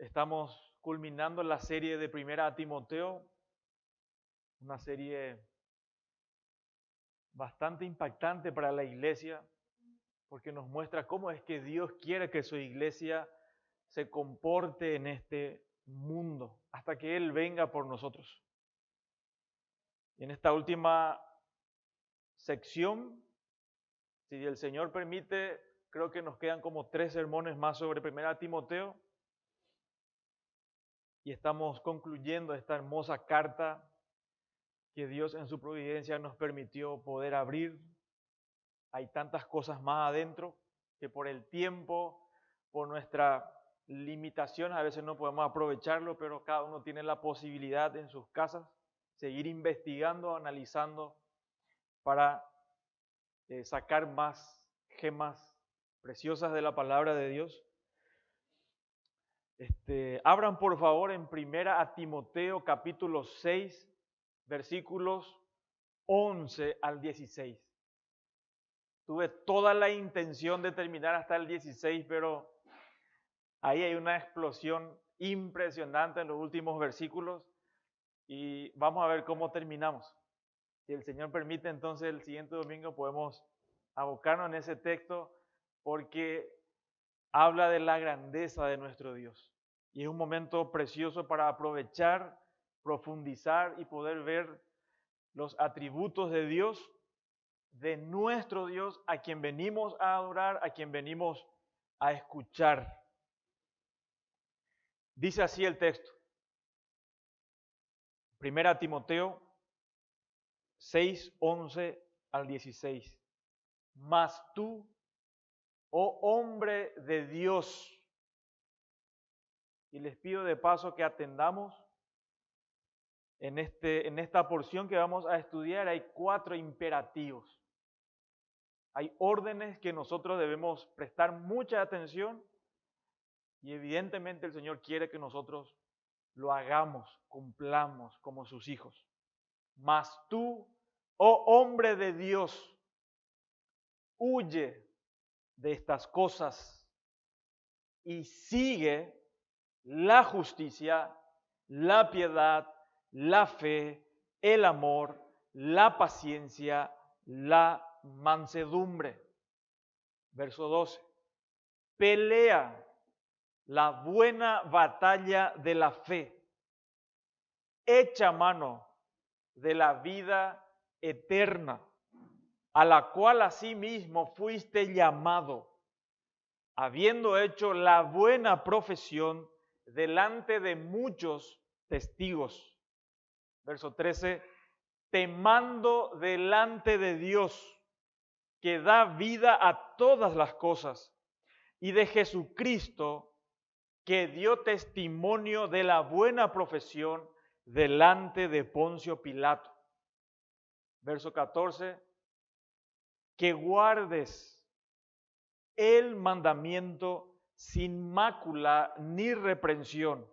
Estamos culminando la serie de Primera a Timoteo, una serie bastante impactante para la iglesia, porque nos muestra cómo es que Dios quiere que su iglesia se comporte en este mundo, hasta que Él venga por nosotros. Y en esta última sección, si el Señor permite, creo que nos quedan como 3 sermones más sobre Primera a Timoteo, y estamos concluyendo esta hermosa carta que Dios en su providencia nos permitió poder abrir. Hay tantas cosas más adentro que por el tiempo, por nuestra limitación, a veces no podemos aprovecharlo, pero cada uno tiene la posibilidad en sus casas seguir investigando, analizando para sacar más gemas preciosas de la palabra de Dios. Abran por favor en Primera a Timoteo capítulo 6, versículos 11 al 16. Tuve toda la intención de terminar hasta el 16, pero ahí hay una explosión impresionante en los últimos versículos y vamos a ver cómo terminamos. Si el Señor permite, entonces el siguiente domingo podemos abocarnos en ese texto porque habla de la grandeza de nuestro Dios. Y es un momento precioso para aprovechar, profundizar y poder ver los atributos de Dios, de nuestro Dios, a quien venimos a adorar, a quien venimos a escuchar. Dice así el texto. Primera Timoteo 6, 11 al 16. Mas tú, oh hombre de Dios, y les pido de paso que atendamos en esta porción que vamos a estudiar, hay 4 imperativos. Hay órdenes que nosotros debemos prestar mucha atención y evidentemente el Señor quiere que nosotros lo hagamos, cumplamos como sus hijos. Mas tú, oh hombre de Dios, huye de estas cosas y sigue la justicia, la piedad, la fe, el amor, la paciencia, la mansedumbre. Verso 12. Pelea la buena batalla de la fe. Echa mano de la vida eterna, a la cual asimismo fuiste llamado, habiendo hecho la buena profesión delante de muchos testigos. Verso 13, temando delante de Dios, que da vida a todas las cosas, y de Jesucristo, que dio testimonio de la buena profesión delante de Poncio Pilato. Verso 14, que guardes el mandamiento sin mácula ni reprensión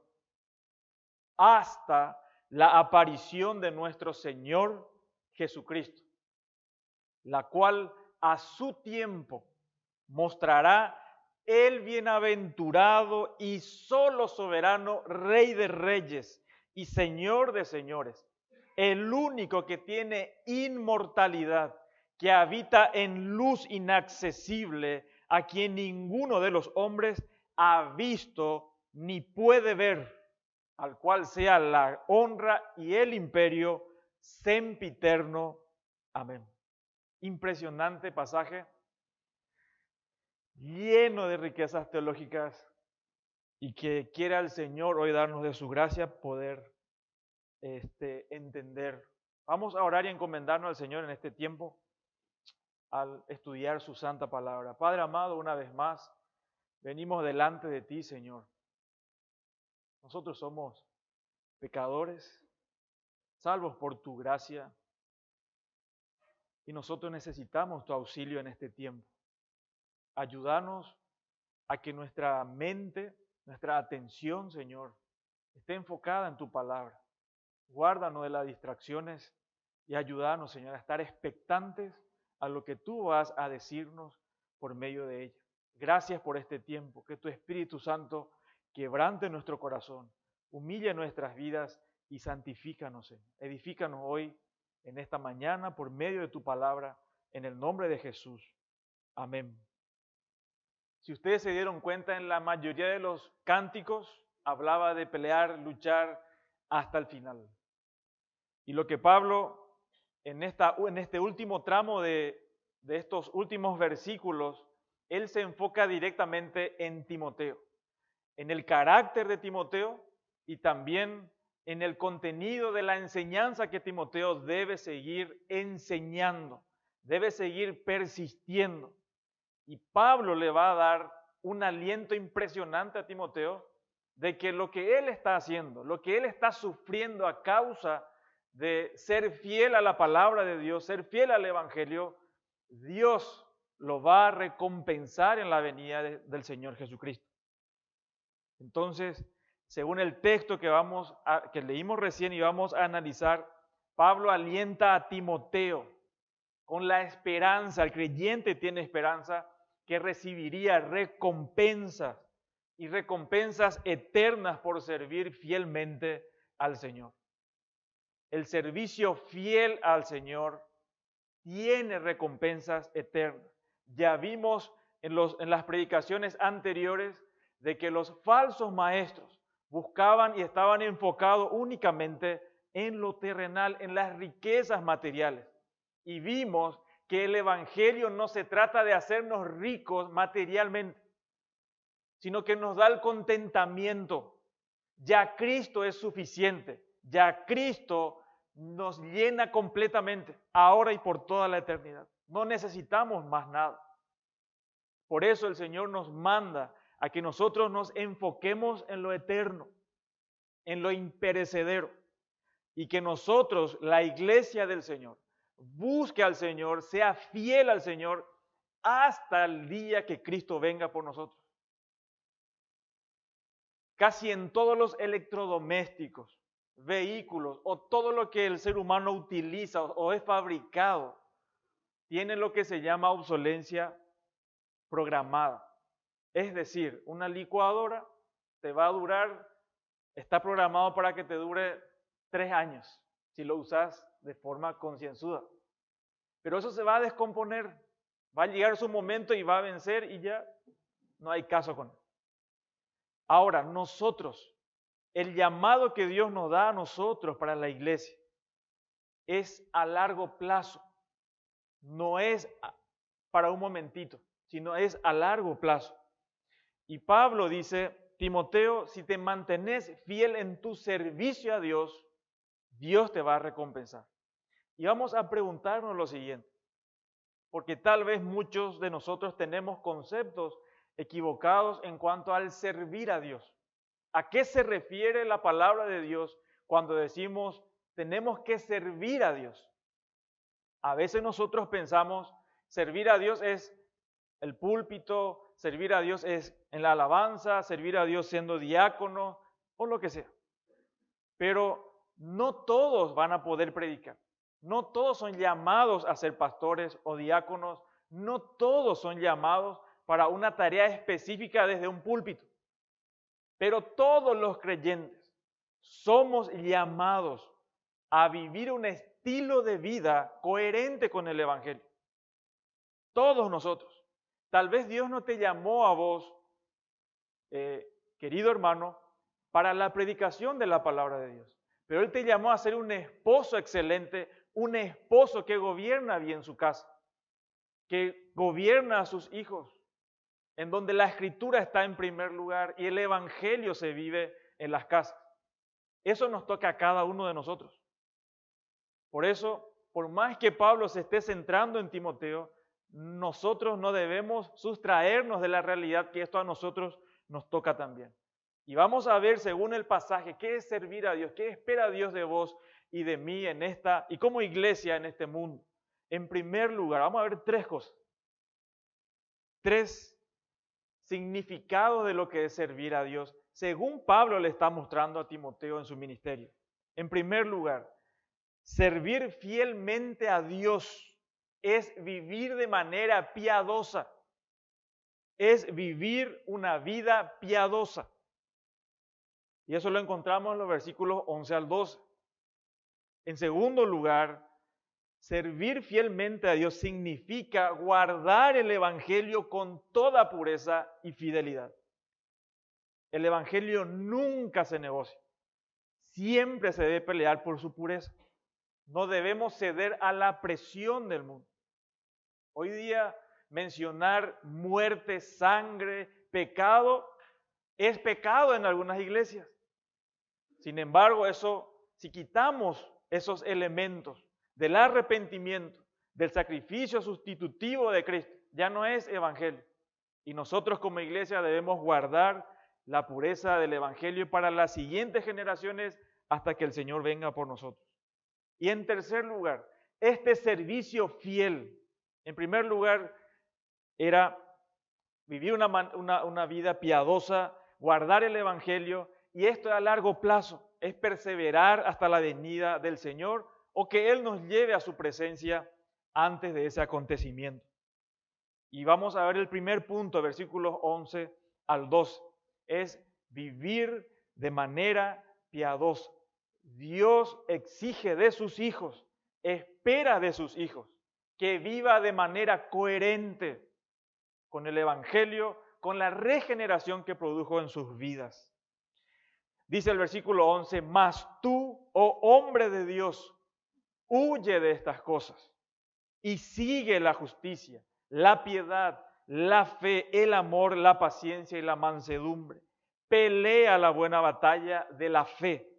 hasta la aparición de nuestro Señor Jesucristo, la cual a su tiempo mostrará el bienaventurado y solo soberano Rey de reyes y Señor de señores, el único que tiene inmortalidad, que habita en luz inaccesible, a quien ninguno de los hombres ha visto ni puede ver, al cual sea la honra y el imperio sempiterno. Amén. Impresionante pasaje, lleno de riquezas teológicas, y que quiera el Señor hoy darnos de su gracia poder entender. Vamos a orar y encomendarnos al Señor en este tiempo al estudiar su santa palabra. Padre amado, una vez más, venimos delante de ti, Señor. Nosotros somos pecadores, salvos por tu gracia, y nosotros necesitamos tu auxilio en este tiempo. Ayúdanos a que nuestra mente, nuestra atención, Señor, esté enfocada en tu palabra. Guárdanos de las distracciones y ayúdanos, Señor, a estar expectantes a lo que tú vas a decirnos por medio de ella. Gracias por este tiempo, que tu Espíritu Santo quebrante nuestro corazón, humille nuestras vidas y santifícanos, Señor. Edifícanos hoy, en esta mañana, por medio de tu palabra, en el nombre de Jesús. Amén. Si ustedes se dieron cuenta, en la mayoría de los cánticos hablaba de pelear, luchar hasta el final. Y lo que Pablo, en este último tramo de estos últimos versículos, él se enfoca directamente en Timoteo, en el carácter de Timoteo y también en el contenido de la enseñanza que Timoteo debe seguir enseñando, debe seguir persistiendo. Y Pablo le va a dar un aliento impresionante a Timoteo de que lo que él está haciendo, lo que él está sufriendo a causa de ser fiel a la palabra de Dios, ser fiel al Evangelio, Dios lo va a recompensar en la venida del Señor Jesucristo. Entonces, según el texto que leímos recién y vamos a analizar, Pablo alienta a Timoteo con la esperanza, el creyente tiene esperanza que recibiría recompensas y recompensas eternas por servir fielmente al Señor. El servicio fiel al Señor tiene recompensas eternas. Ya vimos en las predicaciones anteriores de que los falsos maestros buscaban y estaban enfocados únicamente en lo terrenal, en las riquezas materiales. Y vimos que el Evangelio no se trata de hacernos ricos materialmente, sino que nos da el contentamiento. Ya Cristo es suficiente, ya Cristo nos llena completamente, ahora y por toda la eternidad. No necesitamos más nada. Por eso el Señor nos manda a que nosotros nos enfoquemos en lo eterno, en lo imperecedero, y que nosotros, la iglesia del Señor, busque al Señor, sea fiel al Señor hasta el día que Cristo venga por nosotros. Casi en todos los electrodomésticos, vehículos o todo lo que el ser humano utiliza o es fabricado, tiene lo que se llama obsolencia programada. Es decir, una licuadora te va a durar, está programado para que te dure 3 años, si lo usas de forma concienzuda. Pero eso se va a descomponer, va a llegar su momento y va a vencer y ya no hay caso con él. Ahora, nosotros, el llamado que Dios nos da a nosotros para la iglesia es a largo plazo, no es para un momentito, sino es a largo plazo. Y Pablo dice, Timoteo, si te mantienes fiel en tu servicio a Dios, Dios te va a recompensar. Y vamos a preguntarnos lo siguiente, porque tal vez muchos de nosotros tenemos conceptos equivocados en cuanto al servir a Dios. ¿A qué se refiere la palabra de Dios cuando decimos tenemos que servir a Dios? A veces nosotros pensamos servir a Dios es el púlpito, servir a Dios es en la alabanza, servir a Dios siendo diácono o lo que sea. Pero no todos van a poder predicar. No todos son llamados a ser pastores o diáconos. No todos son llamados para una tarea específica desde un púlpito. Pero todos los creyentes somos llamados a vivir un estilo de vida coherente con el Evangelio. Todos nosotros. Tal vez Dios no te llamó a vos, querido hermano, para la predicación de la palabra de Dios. Pero Él te llamó a ser un esposo excelente, un esposo que gobierna bien su casa, que gobierna a sus hijos, en donde la escritura está en primer lugar y el evangelio se vive en las casas. Eso nos toca a cada uno de nosotros. Por eso, por más que Pablo se esté centrando en Timoteo, nosotros no debemos sustraernos de la realidad que esto a nosotros nos toca también. Y vamos a ver, según el pasaje, qué es servir a Dios, qué espera Dios de vos y de mí en esta, y como iglesia en este mundo. En primer lugar, vamos a ver 3 cosas. 3 significados de lo que es servir a Dios, según Pablo le está mostrando a Timoteo en su ministerio. En primer lugar, servir fielmente a Dios es vivir de manera piadosa, es vivir una vida piadosa. Y eso lo encontramos en los versículos 11 al 12. En segundo lugar, servir fielmente a Dios significa guardar el Evangelio con toda pureza y fidelidad. El Evangelio nunca se negocia. Siempre se debe pelear por su pureza. No debemos ceder a la presión del mundo. Hoy día mencionar muerte, sangre, pecado, es pecado en algunas iglesias. Sin embargo, si quitamos esos elementos del arrepentimiento, del sacrificio sustitutivo de Cristo, ya no es evangelio. Y nosotros como iglesia debemos guardar la pureza del evangelio para las siguientes generaciones hasta que el Señor venga por nosotros. Y en tercer lugar, este servicio fiel, en primer lugar, era vivir una vida piadosa, guardar el evangelio, y esto a largo plazo es perseverar hasta la venida del Señor o que Él nos lleve a su presencia antes de ese acontecimiento. Y vamos a ver el primer punto, versículos 11 al 12, es vivir de manera piadosa. Dios exige de sus hijos, espera de sus hijos, que viva de manera coherente con el Evangelio, con la regeneración que produjo en sus vidas. Dice el versículo 11, mas tú, oh hombre de Dios, huye de estas cosas y sigue la justicia, la piedad, la fe, el amor, la paciencia y la mansedumbre. Pelea la buena batalla de la fe,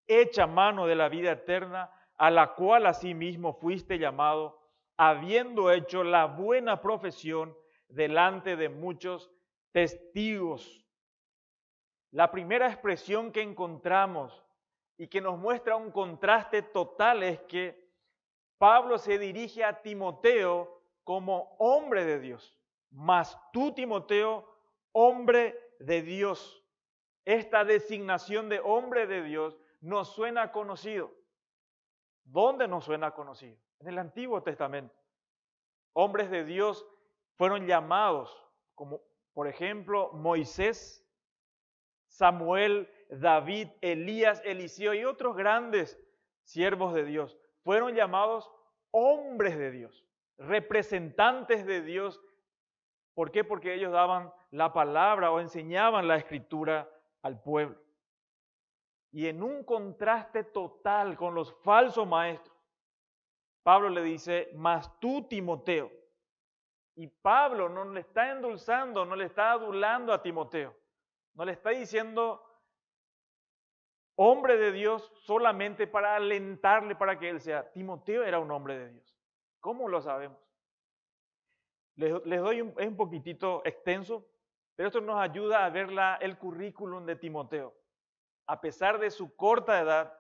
echa mano de la vida eterna, a la cual asimismo fuiste llamado, habiendo hecho la buena profesión delante de muchos testigos. La primera expresión que encontramos y que nos muestra un contraste total es que Pablo se dirige a Timoteo como hombre de Dios. Mas tú, Timoteo, hombre de Dios. Esta designación de hombre de Dios nos suena conocido. ¿Dónde nos suena conocido? En el Antiguo Testamento. Hombres de Dios fueron llamados, como por ejemplo Moisés, Samuel, David, Elías, Eliseo y otros grandes siervos de Dios. Fueron llamados hombres de Dios, representantes de Dios. ¿Por qué? Porque ellos daban la palabra o enseñaban la escritura al pueblo. Y en un contraste total con los falsos maestros, Pablo le dice, mas tú, Timoteo. Y Pablo no le está endulzando, no le está adulando a Timoteo. No le está diciendo hombre de Dios solamente para alentarle para que él sea. Timoteo era un hombre de Dios. ¿Cómo lo sabemos? Les doy es un poquitito extenso, pero esto nos ayuda a ver el currículum de Timoteo. A pesar de su corta edad,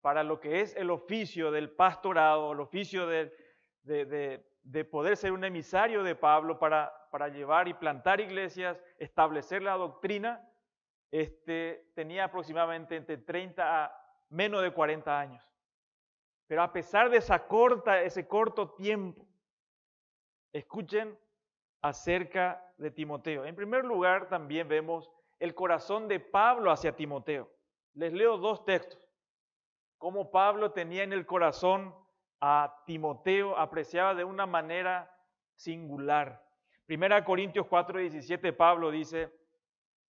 para lo que es el oficio del pastorado, el oficio de poder ser un emisario de Pablo para llevar y plantar iglesias, establecer la doctrina, tenía aproximadamente entre 30 a menos de 40 años. Pero a pesar de ese corto tiempo, escuchen acerca de Timoteo. En primer lugar, también vemos el corazón de Pablo hacia Timoteo. Les leo dos textos. Cómo Pablo tenía en el corazón a Timoteo, apreciaba de una manera singular. 1 Corintios 4:17, Pablo dice,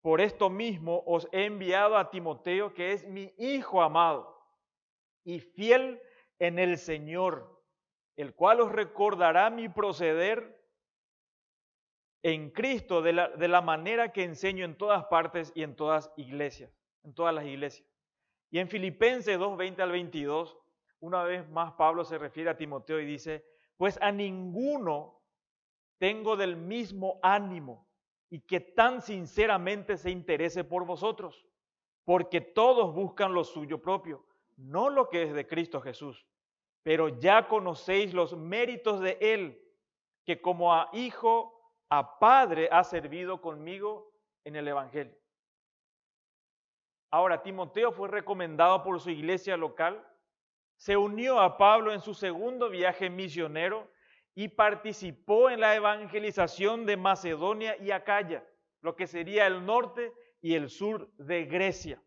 por esto mismo os he enviado a Timoteo, que es mi hijo amado y fiel en el Señor, el cual os recordará mi proceder en Cristo de la manera que enseño en todas partes y en todas las iglesias. Y en Filipenses 2:20 al 22, una vez más Pablo se refiere a Timoteo y dice, pues a ninguno tengo del mismo ánimo y que tan sinceramente se interese por vosotros, porque todos buscan lo suyo propio, no lo que es de Cristo Jesús. Pero ya conocéis los méritos de Él, que como a hijo, a padre ha servido conmigo en el Evangelio. Ahora, Timoteo fue recomendado por su iglesia local, se unió a Pablo en su segundo viaje misionero y participó en la evangelización de Macedonia y Acaya, lo que sería el norte y el sur de Grecia.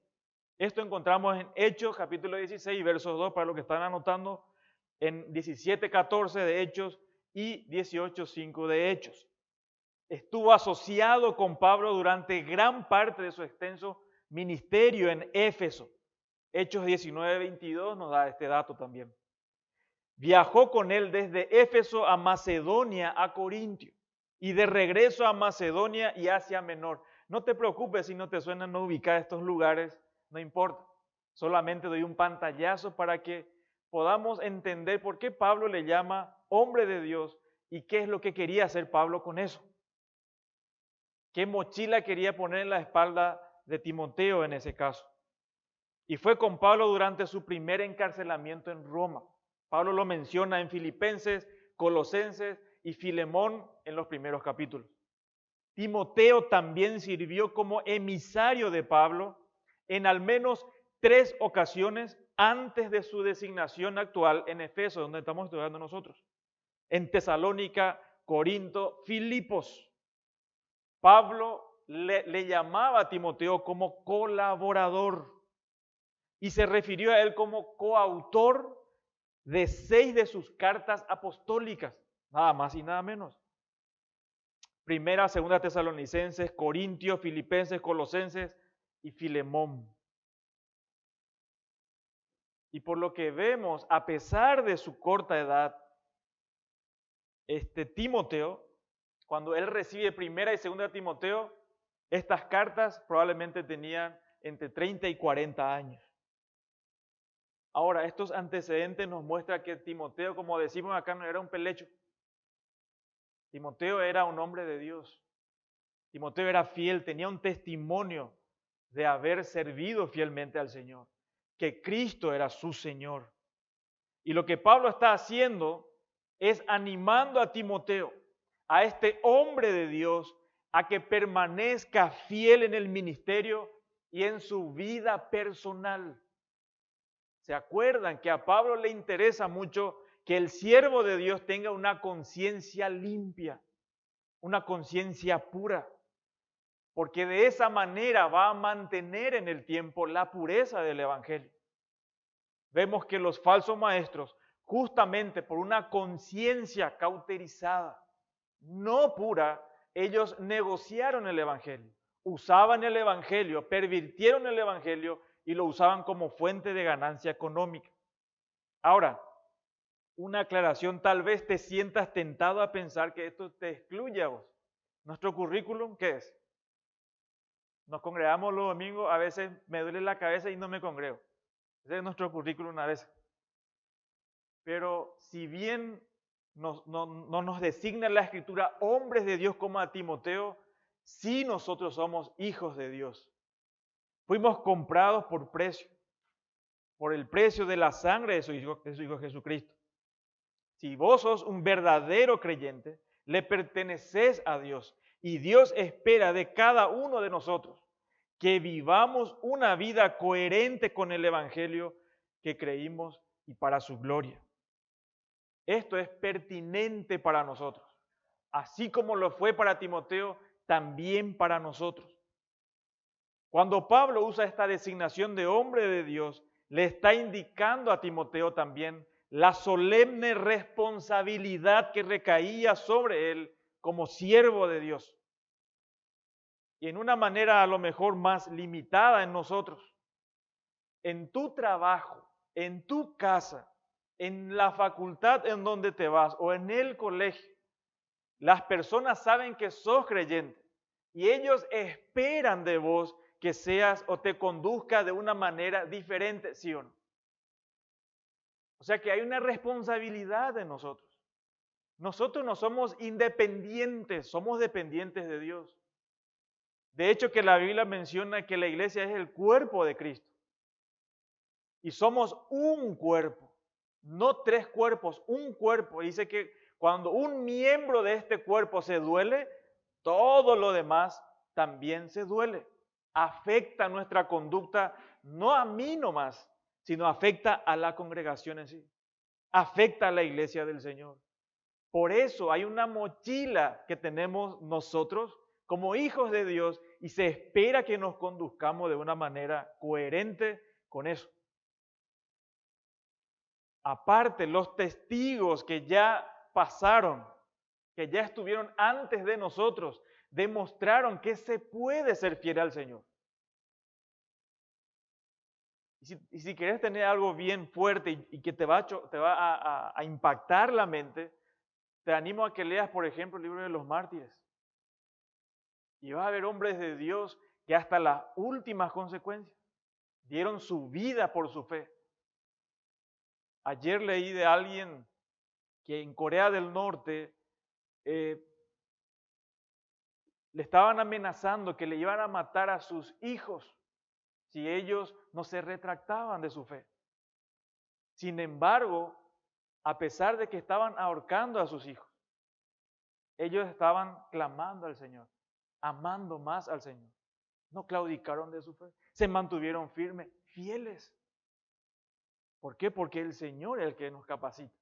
Esto encontramos en Hechos, capítulo 16, versos 2, para los que están anotando, en 17:14 de Hechos y 18:5 de Hechos. Estuvo asociado con Pablo durante gran parte de su extenso ministerio en Éfeso. Hechos 19:22 nos da este dato también. Viajó con él desde Éfeso a Macedonia, a Corintio, y de regreso a Macedonia y Asia Menor. No te preocupes si no te suenan no ubicar estos lugares, no importa. Solamente doy un pantallazo para que podamos entender por qué Pablo le llama hombre de Dios y qué es lo que quería hacer Pablo con eso. ¿Qué mochila quería poner en la espalda de Timoteo en ese caso? Y fue con Pablo durante su primer encarcelamiento en Roma. Pablo lo menciona en Filipenses, Colosenses y Filemón en los primeros capítulos. Timoteo también sirvió como emisario de Pablo en al menos 3 ocasiones antes de su designación actual en Efeso, donde estamos estudiando nosotros. En Tesalónica, Corinto, Filipos. Pablo le llamaba a Timoteo como colaborador y se refirió a él como coautor de 6 de sus cartas apostólicas, nada más y nada menos. Primera, segunda Tesalonicenses, Corintios, Filipenses, Colosenses y Filemón. Y por lo que vemos, a pesar de su corta edad, Timoteo, cuando él recibe primera y segunda Timoteo, estas cartas probablemente tenían entre 30 y 40 años. Ahora, estos antecedentes nos muestran que Timoteo, como decimos acá, no era un pelecho. Timoteo era un hombre de Dios. Timoteo era fiel, tenía un testimonio de haber servido fielmente al Señor, que Cristo era su Señor. Y lo que Pablo está haciendo es animando a Timoteo, a este hombre de Dios, a que permanezca fiel en el ministerio y en su vida personal. ¿Se acuerdan que a Pablo le interesa mucho que el siervo de Dios tenga una conciencia limpia, una conciencia pura? Porque de esa manera va a mantener en el tiempo la pureza del Evangelio. Vemos que los falsos maestros, justamente por una conciencia cauterizada, no pura, ellos negociaron el Evangelio, usaban el Evangelio, pervirtieron el Evangelio y lo usaban como fuente de ganancia económica. Ahora, una aclaración, tal vez te sientas tentado a pensar que esto te excluye a vos. ¿Nuestro currículum qué es? Nos congregamos los domingos, a veces me duele la cabeza y no me congrego. Ese es nuestro currículum a veces. Pero si bien no nos designa la Escritura hombres de Dios como a Timoteo, sí nosotros somos hijos de Dios. Fuimos comprados por precio, por el precio de la sangre de su Hijo Jesucristo. Si vos sos un verdadero creyente, le perteneces a Dios y Dios espera de cada uno de nosotros que vivamos una vida coherente con el Evangelio que creímos y para su gloria. Esto es pertinente para nosotros, así como lo fue para Timoteo, también para nosotros. Cuando Pablo usa esta designación de hombre de Dios, le está indicando a Timoteo también la solemne responsabilidad que recaía sobre él como siervo de Dios. Y en una manera a lo mejor más limitada en nosotros. En tu trabajo, en tu casa, en la facultad en donde te vas o en el colegio, las personas saben que sos creyente y ellos esperan de vos que seas o te conduzca de una manera diferente, ¿sí o no? O sea que hay una responsabilidad de nosotros. Nosotros no somos independientes, somos dependientes de Dios. De hecho, que la Biblia menciona que la iglesia es el cuerpo de Cristo. Y somos un cuerpo, no 3 cuerpos, un cuerpo. Dice que cuando un miembro de este cuerpo se duele, todo lo demás también se duele. Afecta nuestra conducta, no a mí nomás, sino afecta a la congregación en sí. Afecta a la iglesia del Señor. Por eso hay una mochila que tenemos nosotros como hijos de Dios y se espera que nos conduzcamos de una manera coherente con eso. Aparte, los testigos que ya pasaron, que ya estuvieron antes de nosotros, demostraron que se puede ser fiel al Señor. Y si quieres tener algo bien fuerte y que te va a impactar la mente, te animo a que leas, por ejemplo, el libro de los mártires. Y vas a ver hombres de Dios que hasta las últimas consecuencias dieron su vida por su fe. Ayer leí de alguien que en Corea del Norte le estaban amenazando que le iban a matar a sus hijos si ellos no se retractaban de su fe. Sin embargo, a pesar de que estaban ahorcando a sus hijos, ellos estaban clamando al Señor, amando más al Señor. No claudicaron de su fe, se mantuvieron firmes, fieles. ¿Por qué? Porque el Señor es el que nos capacita.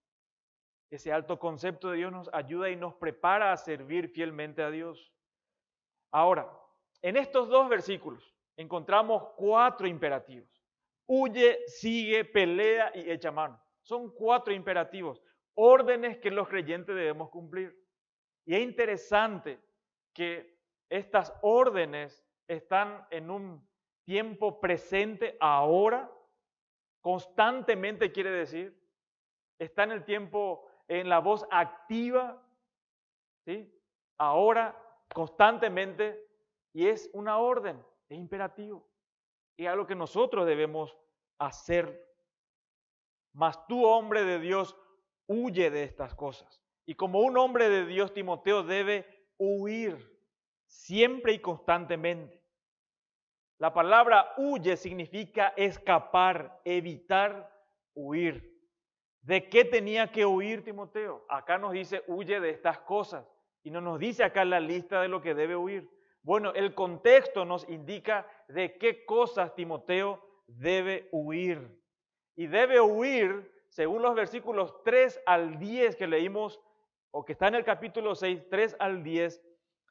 Ese alto concepto de Dios nos ayuda y nos prepara a servir fielmente a Dios. Ahora, en estos dos versículos encontramos 4 imperativos. Huye, sigue, pelea y echa mano. Son 4 imperativos, órdenes que los creyentes debemos cumplir. Y es interesante que estas órdenes están en un tiempo presente ahora, constantemente quiere decir, está en el tiempo, en la voz activa, ¿sí? Ahora, constantemente, y es una orden, es imperativo, y es algo que nosotros debemos hacer. Mas tú, hombre de Dios, huye de estas cosas. Y como un hombre de Dios, Timoteo debe huir siempre y constantemente. La palabra huye significa escapar, evitar, huir. ¿De qué tenía que huir Timoteo? Acá nos dice huye de estas cosas y no nos dice acá la lista de lo que debe huir. Bueno, el contexto nos indica de qué cosas Timoteo debe huir. Y debe huir, según los versículos 3 al 10 que leímos, o que está en el capítulo 6, 3 al 10,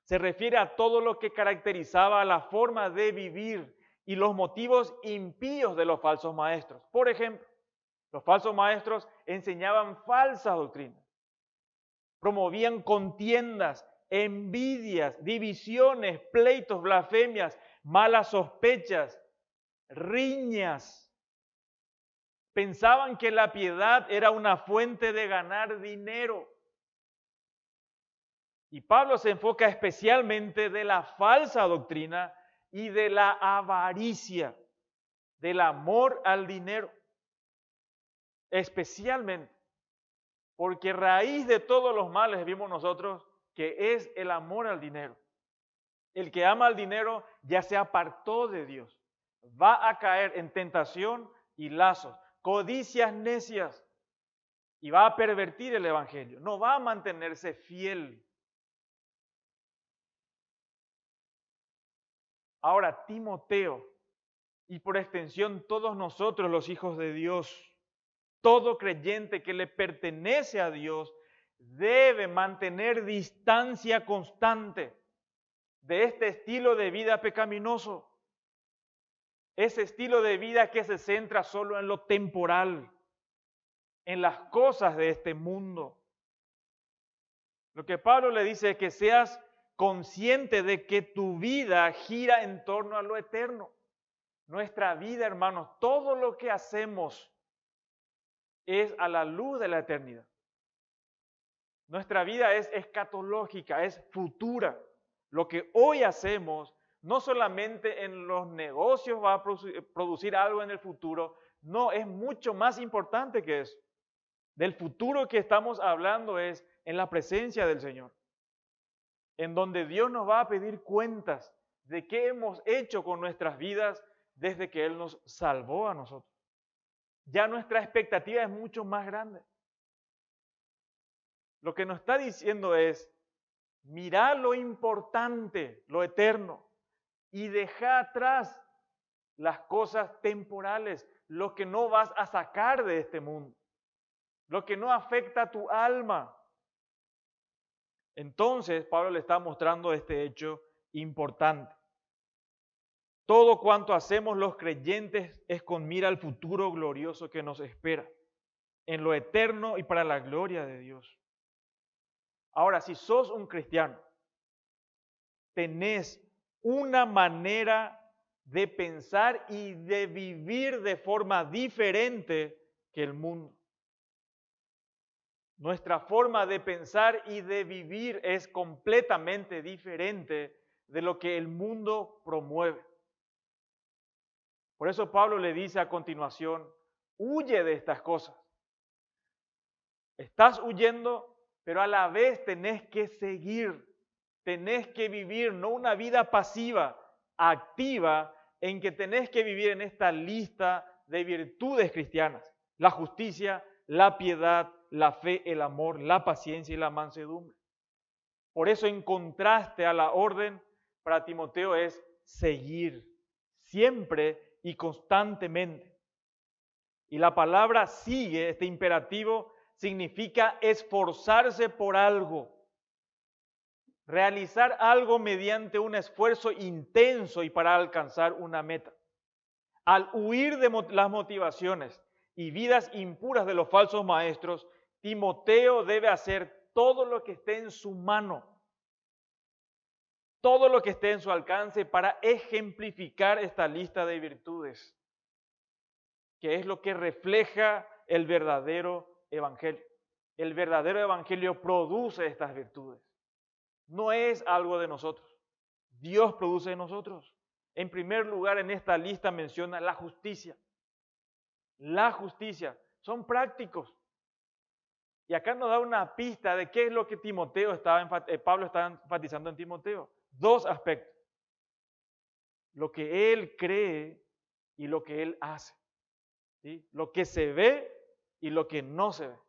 se refiere a todo lo que caracterizaba la forma de vivir y los motivos impíos de los falsos maestros. Por ejemplo, los falsos maestros enseñaban falsas doctrinas, promovían contiendas, envidias, divisiones, pleitos, blasfemias, malas sospechas, riñas. Pensaban que la piedad era una fuente de ganar dinero. Y Pablo se enfoca especialmente de la falsa doctrina y de la avaricia, del amor al dinero. Especialmente, porque raíz de todos los males vimos nosotros que es el amor al dinero. El que ama al dinero ya se apartó de Dios. Va a caer en tentación y lazos, codicias necias, y va a pervertir el evangelio. No va a mantenerse fiel. Ahora, Timoteo, y por extensión todos nosotros los hijos de Dios, todo creyente que le pertenece a Dios, debe mantener distancia constante de este estilo de vida pecaminoso. Ese estilo de vida que se centra solo en lo temporal, en las cosas de este mundo. Lo que Pablo le dice es que seas consciente de que tu vida gira en torno a lo eterno. Nuestra vida, hermanos, todo lo que hacemos es a la luz de la eternidad. Nuestra vida es escatológica, es futura. Lo que hoy hacemos no solamente en los negocios va a producir algo en el futuro, no, es mucho más importante que eso. Del futuro que estamos hablando es en la presencia del Señor, en donde Dios nos va a pedir cuentas de qué hemos hecho con nuestras vidas desde que Él nos salvó a nosotros. Ya nuestra expectativa es mucho más grande. Lo que nos está diciendo es, mirá lo importante, lo eterno, y deja atrás las cosas temporales, lo que no vas a sacar de este mundo, lo que no afecta a tu alma. Entonces, Pablo le está mostrando este hecho importante. Todo cuanto hacemos los creyentes es con mira al futuro glorioso que nos espera, en lo eterno y para la gloria de Dios. Ahora, si sos un cristiano, tenés una manera de pensar y de vivir de forma diferente que el mundo. Nuestra forma de pensar y de vivir es completamente diferente de lo que el mundo promueve. Por eso Pablo le dice a continuación, huye de estas cosas. Estás huyendo, pero a la vez tenés que seguir, tenés que vivir no una vida pasiva, activa, en que tenés que vivir en esta lista de virtudes cristianas: la justicia, la piedad, la fe, el amor, la paciencia y la mansedumbre. Por eso, en contraste a la orden, para Timoteo es seguir siempre y constantemente. Y la palabra sigue, este imperativo, significa esforzarse por algo, realizar algo mediante un esfuerzo intenso y para alcanzar una meta. Al huir de las motivaciones y vidas impuras de los falsos maestros, Timoteo debe hacer todo lo que esté en su mano, todo lo que esté en su alcance para ejemplificar esta lista de virtudes, que es lo que refleja el verdadero evangelio. El verdadero evangelio produce estas virtudes. No es algo de nosotros. Dios produce en nosotros. En primer lugar, en esta lista menciona la justicia. La justicia. Son prácticos. Y acá nos da una pista de qué es lo que Pablo estaba enfatizando en Timoteo. Dos aspectos. Lo que él cree y lo que él hace. ¿Sí? Lo que se ve y lo que no se ve.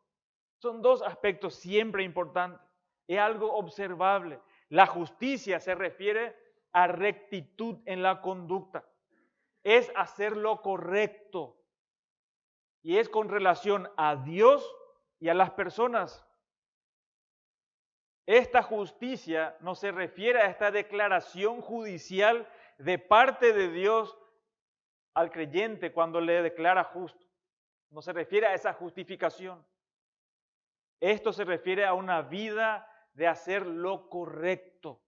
Son dos aspectos siempre importantes. Es algo observable. La justicia se refiere a rectitud en la conducta. Es hacer lo correcto. Y es con relación a Dios y a las personas. Esta justicia no se refiere a esta declaración judicial de parte de Dios al creyente cuando le declara justo. No se refiere a esa justificación. Esto se refiere a una vida de hacer lo correcto.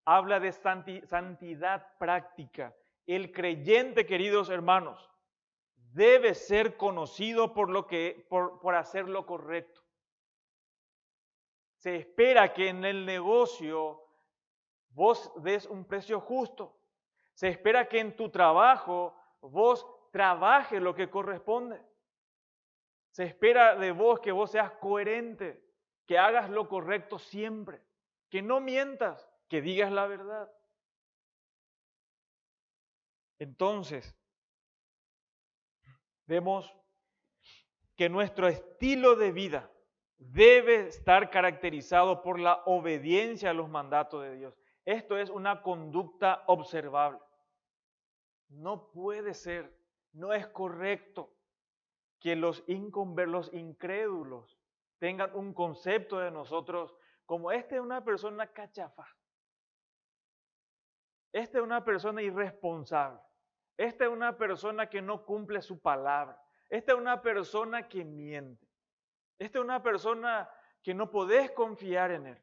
Habla de santidad práctica. El creyente, queridos hermanos, debe ser conocido por hacer lo correcto. Se espera que en el negocio vos des un precio justo. Se espera que en tu trabajo vos trabajes lo que corresponde. Se espera de vos que vos seas coherente, que hagas lo correcto siempre, que no mientas, que digas la verdad. Entonces, vemos que nuestro estilo de vida debe estar caracterizado por la obediencia a los mandatos de Dios. Esto es una conducta observable. No puede ser, no es correcto que los incrédulos tengan un concepto de nosotros como esta es una persona cachafa, esta es una persona irresponsable, esta es una persona que no cumple su palabra, esta es una persona que miente, esta es una persona que no podés confiar en él.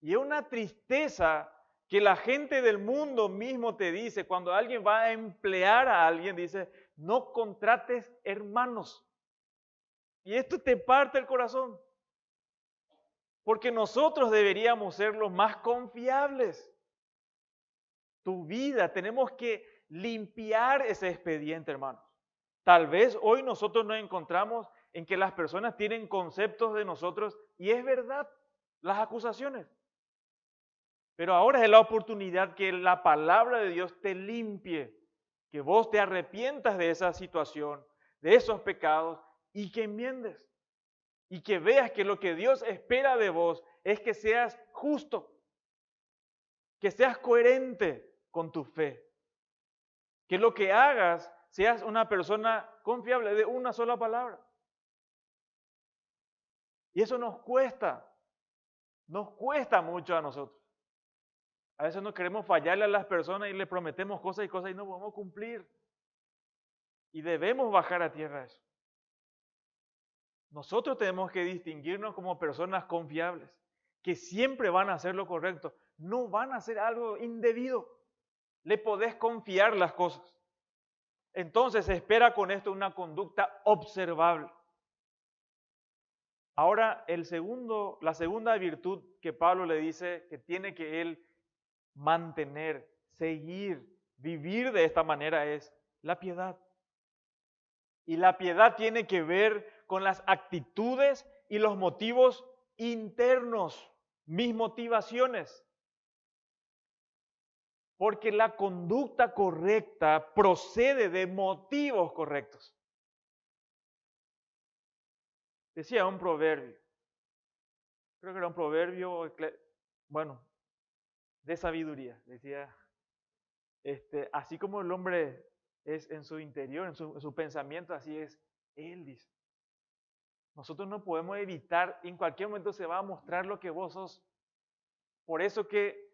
Y es una tristeza que la gente del mundo mismo te dice, cuando alguien va a emplear a alguien, dice, no contrates hermanos. Y esto te parte el corazón. Porque nosotros deberíamos ser los más confiables. Tu vida, tenemos que limpiar ese expediente, hermanos. Tal vez hoy nosotros nos encontramos en que las personas tienen conceptos de nosotros y es verdad, las acusaciones. Pero ahora es la oportunidad que la palabra de Dios te limpie, que vos te arrepientas de esa situación, de esos pecados y que enmiendes. Y que veas que lo que Dios espera de vos es que seas justo, que seas coherente con tu fe, que lo que hagas seas una persona confiable de una sola palabra. Y eso nos cuesta. Nos cuesta mucho a nosotros. A veces no queremos fallarle a las personas y le prometemos cosas y no podemos cumplir. Y debemos bajar a tierra eso. Nosotros tenemos que distinguirnos como personas confiables, que siempre van a hacer lo correcto, no van a hacer algo indebido. Le podés confiar las cosas. Entonces se espera con esto una conducta observable. Ahora, la segunda virtud que Pablo le dice que tiene que él mantener, seguir, vivir de esta manera es la piedad. Y la piedad tiene que ver con las actitudes y los motivos internos, mis motivaciones. Porque la conducta correcta procede de motivos correctos. Decía un proverbio, creo que era un proverbio, bueno, de sabiduría. Decía, así como el hombre es en su interior, en su pensamiento, así es él, dice. Nosotros no podemos evitar, en cualquier momento se va a mostrar lo que vos sos. Por eso que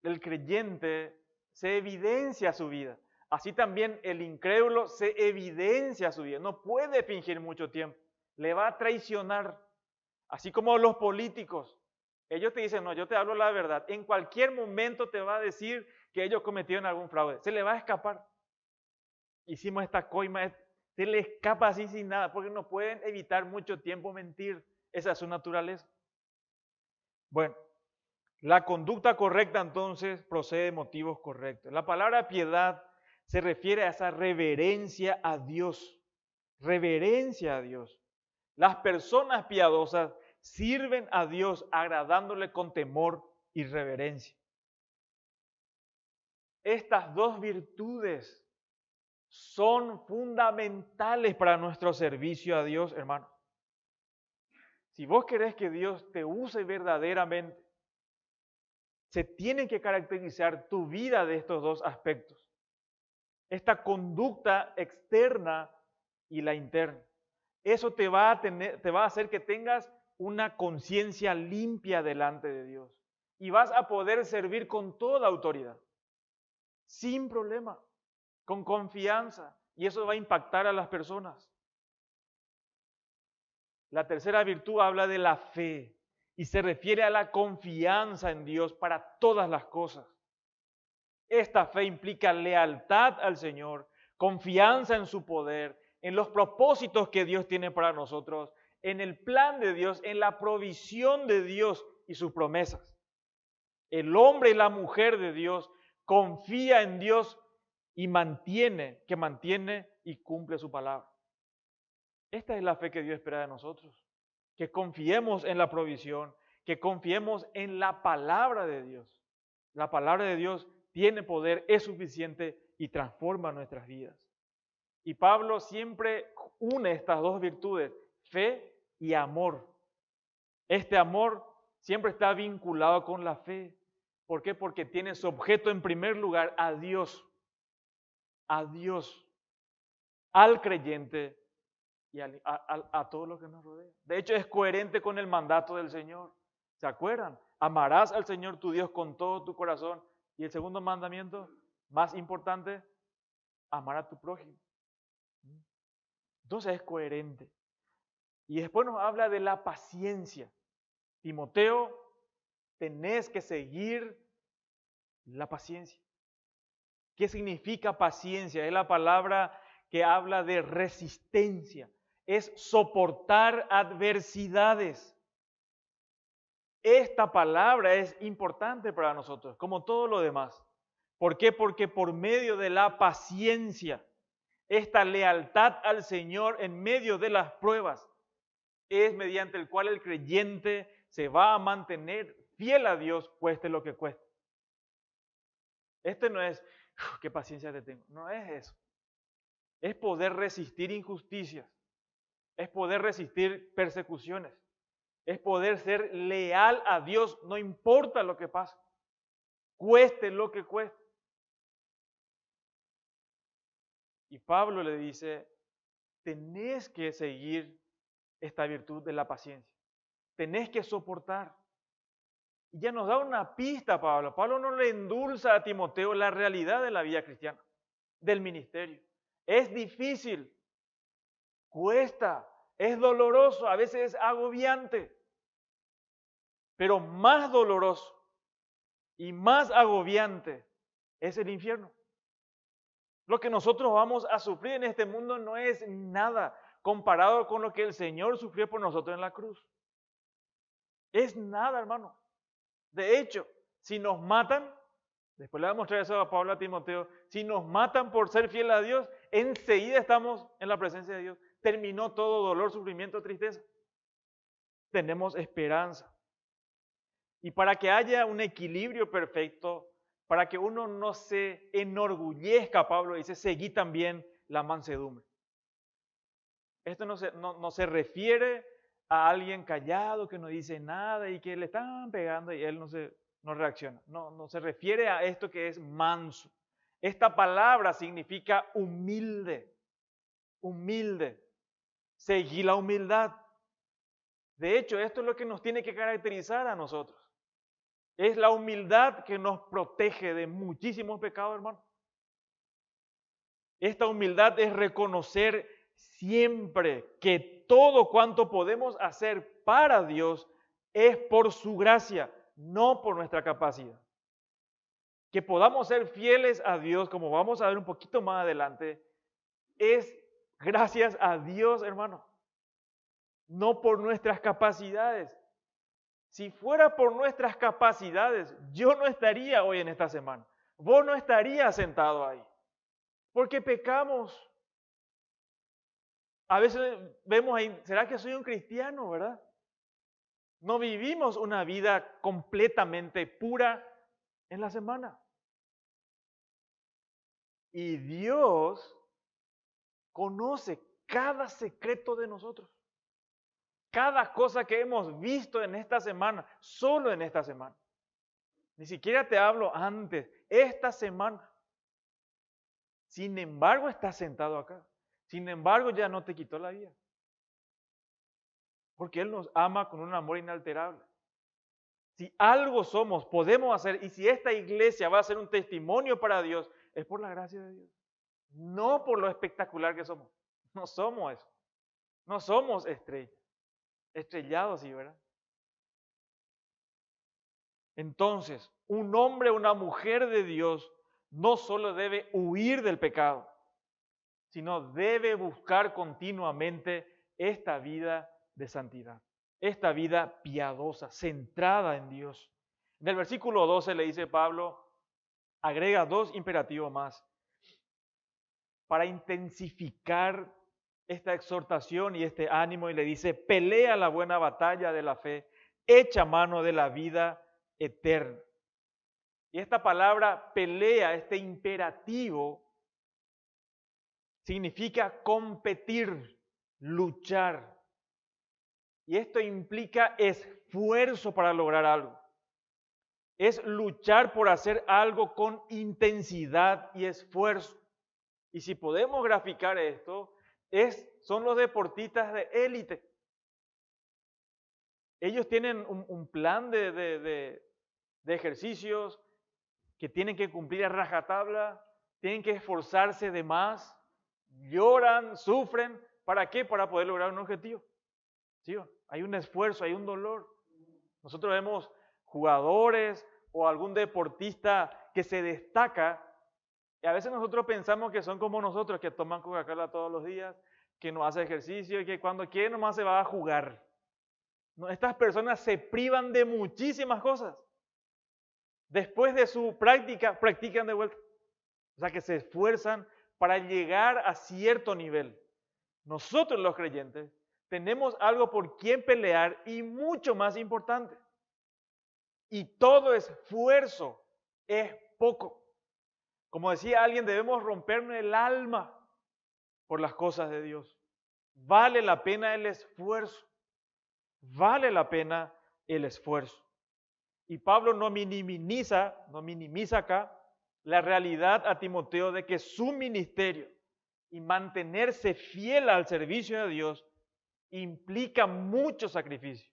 el creyente se evidencia su vida. Así también el incrédulo se evidencia su vida. No puede fingir mucho tiempo. Le va a traicionar. Así como los políticos. Ellos te dicen, no, yo te hablo la verdad. En cualquier momento te va a decir que ellos cometieron algún fraude. Se le va a escapar. Hicimos esta coima, se le escapa así sin nada, porque no pueden evitar mucho tiempo mentir. Esa es su naturaleza. Bueno, la conducta correcta entonces procede de motivos correctos. La palabra piedad se refiere a esa reverencia a Dios. Reverencia a Dios. Las personas piadosas sirven a Dios agradándole con temor y reverencia. Estas dos virtudes son fundamentales para nuestro servicio a Dios, hermano. Si vos querés que Dios te use verdaderamente, se tiene que caracterizar tu vida de estos dos aspectos. Esta conducta externa y la interna. Eso te va a hacer que tengas una conciencia limpia delante de Dios. Y vas a poder servir con toda autoridad, sin problema, con confianza. Y eso va a impactar a las personas. La tercera virtud habla de la fe y se refiere a la confianza en Dios para todas las cosas. Esta fe implica lealtad al Señor, confianza en su poder, en los propósitos que Dios tiene para nosotros, en el plan de Dios, en la provisión de Dios y sus promesas. El hombre y la mujer de Dios confía en Dios y mantiene y cumple su palabra. Esta es la fe que Dios espera de nosotros, que confiemos en la provisión, que confiemos en la palabra de Dios. La palabra de Dios tiene poder, es suficiente y transforma nuestras vidas. Y Pablo siempre une estas dos virtudes, fe y amor. Este amor siempre está vinculado con la fe. ¿Por qué? Porque tiene su objeto en primer lugar a Dios, al creyente y a todo lo que nos rodea. De hecho, es coherente con el mandato del Señor. ¿Se acuerdan? Amarás al Señor tu Dios con todo tu corazón. Y el segundo mandamiento, más importante, amar a tu prójimo. Entonces es coherente. Y después nos habla de la paciencia. Timoteo, tenés que seguir la paciencia. ¿Qué significa paciencia? Es la palabra que habla de resistencia. Es soportar adversidades. Esta palabra es importante para nosotros, como todo lo demás. ¿Por qué? Porque por medio de la paciencia, esta lealtad al Señor en medio de las pruebas, es mediante el cual el creyente se va a mantener fiel a Dios, cueste lo que cueste. Este no es, qué paciencia te tengo, no es eso. Es poder resistir injusticias, es poder resistir persecuciones, es poder ser leal a Dios, no importa lo que pase, cueste lo que cueste. Y Pablo le dice, tenés que seguir esta virtud de la paciencia, tenés que soportar. Y ya nos da una pista, Pablo. Pablo no le endulza a Timoteo la realidad de la vida cristiana, del ministerio. Es difícil, cuesta, es doloroso, a veces es agobiante, pero más doloroso y más agobiante es el infierno. Lo que nosotros vamos a sufrir en este mundo no es nada comparado con lo que el Señor sufrió por nosotros en la cruz. Es nada, hermano. De hecho, si nos matan, después le voy a mostrar eso a Pablo, a Timoteo, si nos matan por ser fiel a Dios, enseguida estamos en la presencia de Dios. Terminó todo dolor, sufrimiento, tristeza. Tenemos esperanza. Y para que haya un equilibrio perfecto, para que uno no se enorgullezca, Pablo dice, seguí también la mansedumbre. Esto no se refiere a alguien callado que no dice nada y que le están pegando y él no reacciona. No se refiere a esto que es manso. Esta palabra significa humilde, humilde. Seguí la humildad. De hecho, esto es lo que nos tiene que caracterizar a nosotros. Es la humildad que nos protege de muchísimos pecados, hermano. Esta humildad es reconocer siempre que todo cuanto podemos hacer para Dios es por su gracia, no por nuestra capacidad. Que podamos ser fieles a Dios, como vamos a ver un poquito más adelante, es gracias a Dios, hermano, no por nuestras capacidades. Si fuera por nuestras capacidades, yo no estaría hoy en esta semana. Vos no estarías sentado ahí. Porque pecamos. A veces vemos ahí, ¿será que soy un cristiano, verdad? No vivimos una vida completamente pura en la semana. Y Dios conoce cada secreto de nosotros. Cada cosa que hemos visto en esta semana, solo en esta semana. Ni siquiera te hablo antes, esta semana. Sin embargo, estás sentado acá. Sin embargo, ya no te quitó la vida. Porque Él nos ama con un amor inalterable. Si algo somos, podemos hacer, y si esta iglesia va a ser un testimonio para Dios, es por la gracia de Dios. No por lo espectacular que somos. No somos eso. No somos estrellas. Estrellados, sí, ¿verdad? Entonces, un hombre o una mujer de Dios no solo debe huir del pecado, sino debe buscar continuamente esta vida de santidad, esta vida piadosa, centrada en Dios. En el versículo 12 le dice Pablo, agrega dos imperativos más para intensificar esta exhortación y este ánimo y le dice, pelea la buena batalla de la fe, echa mano de la vida eterna. Y esta palabra pelea, este imperativo, significa competir, luchar. Y esto implica esfuerzo para lograr algo. Es luchar por hacer algo con intensidad y esfuerzo. Y si podemos graficar esto, son los deportistas de élite. Ellos tienen un plan de ejercicios que tienen que cumplir a rajatabla, tienen que esforzarse de más, lloran, sufren. ¿Para qué? Para poder lograr un objetivo. ¿Sí? Hay un esfuerzo, hay un dolor. Nosotros vemos jugadores o algún deportista que se destaca y a veces nosotros pensamos que son como nosotros, que toman Coca-Cola todos los días, que no hace ejercicio y que cuando quiere nomás se va a jugar. No, estas personas se privan de muchísimas cosas. Después de su práctica, practican de vuelta. O sea que se esfuerzan para llegar a cierto nivel. Nosotros los creyentes tenemos algo por quien pelear y mucho más importante. Y todo esfuerzo es poco. Como decía alguien, debemos rompernos el alma por las cosas de Dios. Vale la pena el esfuerzo. Vale la pena el esfuerzo. Y Pablo no minimiza acá la realidad a Timoteo de que su ministerio y mantenerse fiel al servicio de Dios implica mucho sacrificio.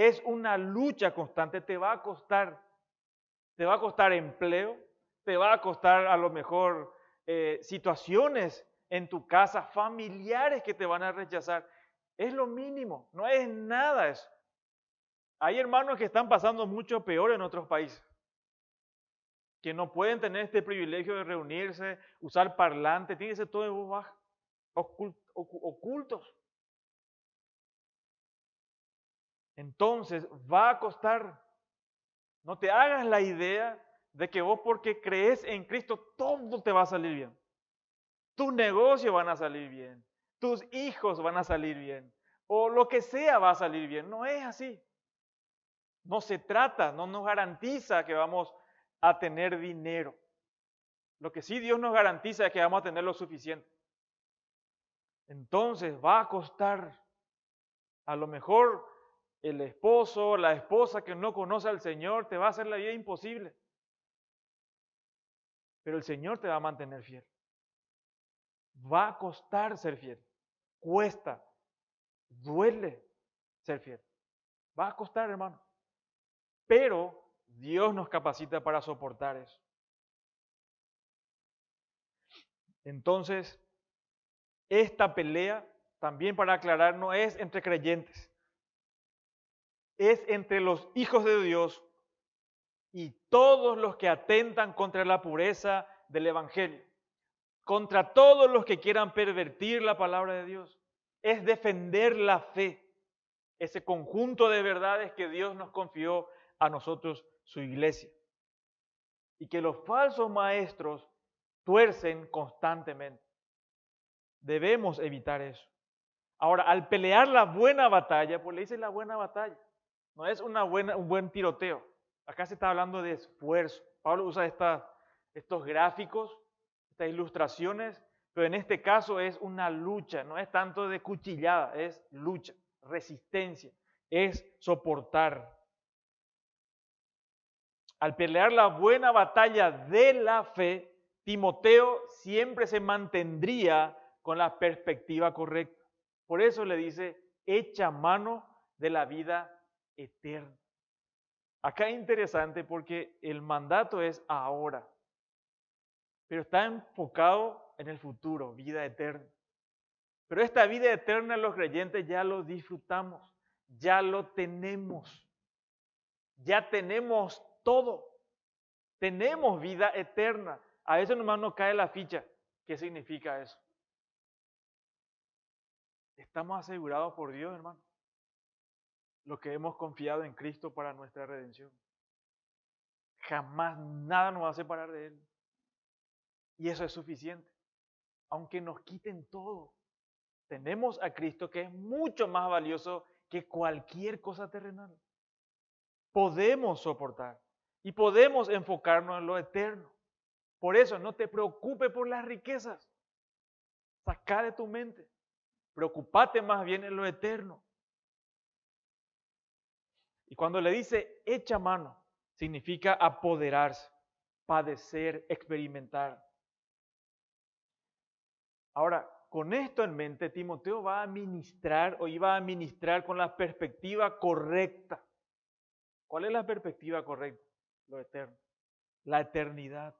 Es una lucha constante, te va a costar empleo, te va a costar a lo mejor situaciones en tu casa, familiares que te van a rechazar. Es lo mínimo, no es nada eso. Hay hermanos que están pasando mucho peor en otros países, que no pueden tener este privilegio de reunirse, usar parlante, tiene que ser todo en voz baja, ocultos. Entonces va a costar. No te hagas la idea de que vos porque crees en Cristo todo te va a salir bien. Tus negocios van a salir bien, tus hijos van a salir bien, o lo que sea va a salir bien. No es así. No se trata, no nos garantiza que vamos a tener dinero. Lo que sí Dios nos garantiza es que vamos a tener lo suficiente. Entonces va a costar. A lo mejor el esposo, la esposa que no conoce al Señor te va a hacer la vida imposible. Pero el Señor te va a mantener fiel. Va a costar ser fiel. Cuesta. Duele ser fiel. Va a costar, hermano. Pero Dios nos capacita para soportar eso. Entonces, esta pelea, también para aclarar, no es entre creyentes. Es entre los hijos de Dios y todos los que atentan contra la pureza del Evangelio. Contra todos los que quieran pervertir la palabra de Dios. Es defender la fe. Ese conjunto de verdades que Dios nos confió a nosotros, su iglesia. Y que los falsos maestros tuercen constantemente. Debemos evitar eso. Ahora, al pelear la buena batalla, pues le dice la buena batalla. No es un buen tiroteo. Acá se está hablando de esfuerzo. Pablo usa estos gráficos, estas ilustraciones, pero en este caso es una lucha, no es tanto de cuchillada, es lucha, resistencia, es soportar. Al pelear la buena batalla de la fe, Timoteo siempre se mantendría con la perspectiva correcta. Por eso le dice, echa mano de la vida eterna. Acá es interesante porque el mandato es ahora, pero está enfocado en el futuro, vida eterna. Pero esta vida eterna los creyentes ya lo disfrutamos, ya lo tenemos, ya tenemos todo, tenemos vida eterna. A veces nomás no cae la ficha. ¿Qué significa eso? Estamos asegurados por Dios, hermano. Lo que hemos confiado en Cristo para nuestra redención. Jamás nada nos va a separar de Él. Y eso es suficiente. Aunque nos quiten todo, tenemos a Cristo que es mucho más valioso que cualquier cosa terrenal. Podemos soportar y podemos enfocarnos en lo eterno. Por eso no te preocupes por las riquezas. Saca de tu mente. Preocúpate más bien en lo eterno. Y cuando le dice echa mano, significa apoderarse, padecer, experimentar. Ahora, con esto en mente, Timoteo va a ministrar o iba a ministrar con la perspectiva correcta. ¿Cuál es la perspectiva correcta? Lo eterno, la eternidad.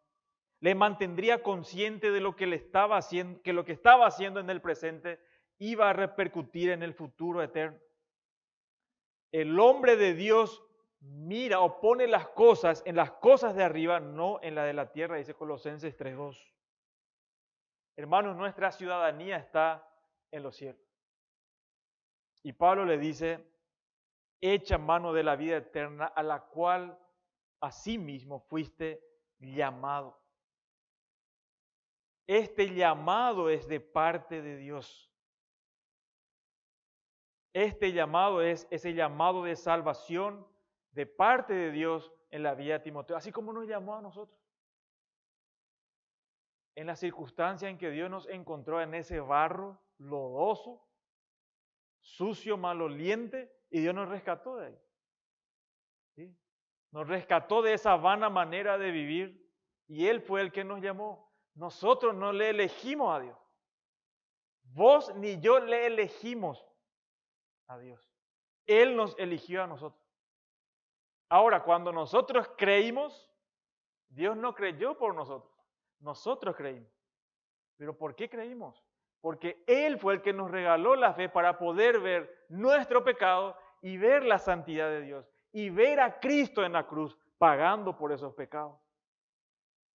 Le mantendría consciente de lo que le estaba haciendo, que lo que estaba haciendo en el presente iba a repercutir en el futuro eterno. El hombre de Dios mira o pone las cosas en las cosas de arriba, no en la de la tierra, dice Colosenses 3:2. Hermanos, nuestra ciudadanía está en los cielos. Y Pablo le dice, echa mano de la vida eterna a la cual asimismo fuiste llamado. Este llamado es de parte de Dios. Este llamado es ese llamado de salvación de parte de Dios en la vida de Timoteo, así como nos llamó a nosotros. En la circunstancia en que Dios nos encontró en ese barro lodoso, sucio, maloliente, y Dios nos rescató de ahí. ¿Sí? Nos rescató de esa vana manera de vivir y Él fue el que nos llamó. Nosotros no le elegimos a Dios. Vos ni yo le elegimos a Dios. Él nos eligió a nosotros. Ahora, cuando nosotros creímos, Dios no creyó por nosotros. Nosotros creímos. ¿Pero por qué creímos? Porque Él fue el que nos regaló la fe para poder ver nuestro pecado y ver la santidad de Dios y ver a Cristo en la cruz pagando por esos pecados.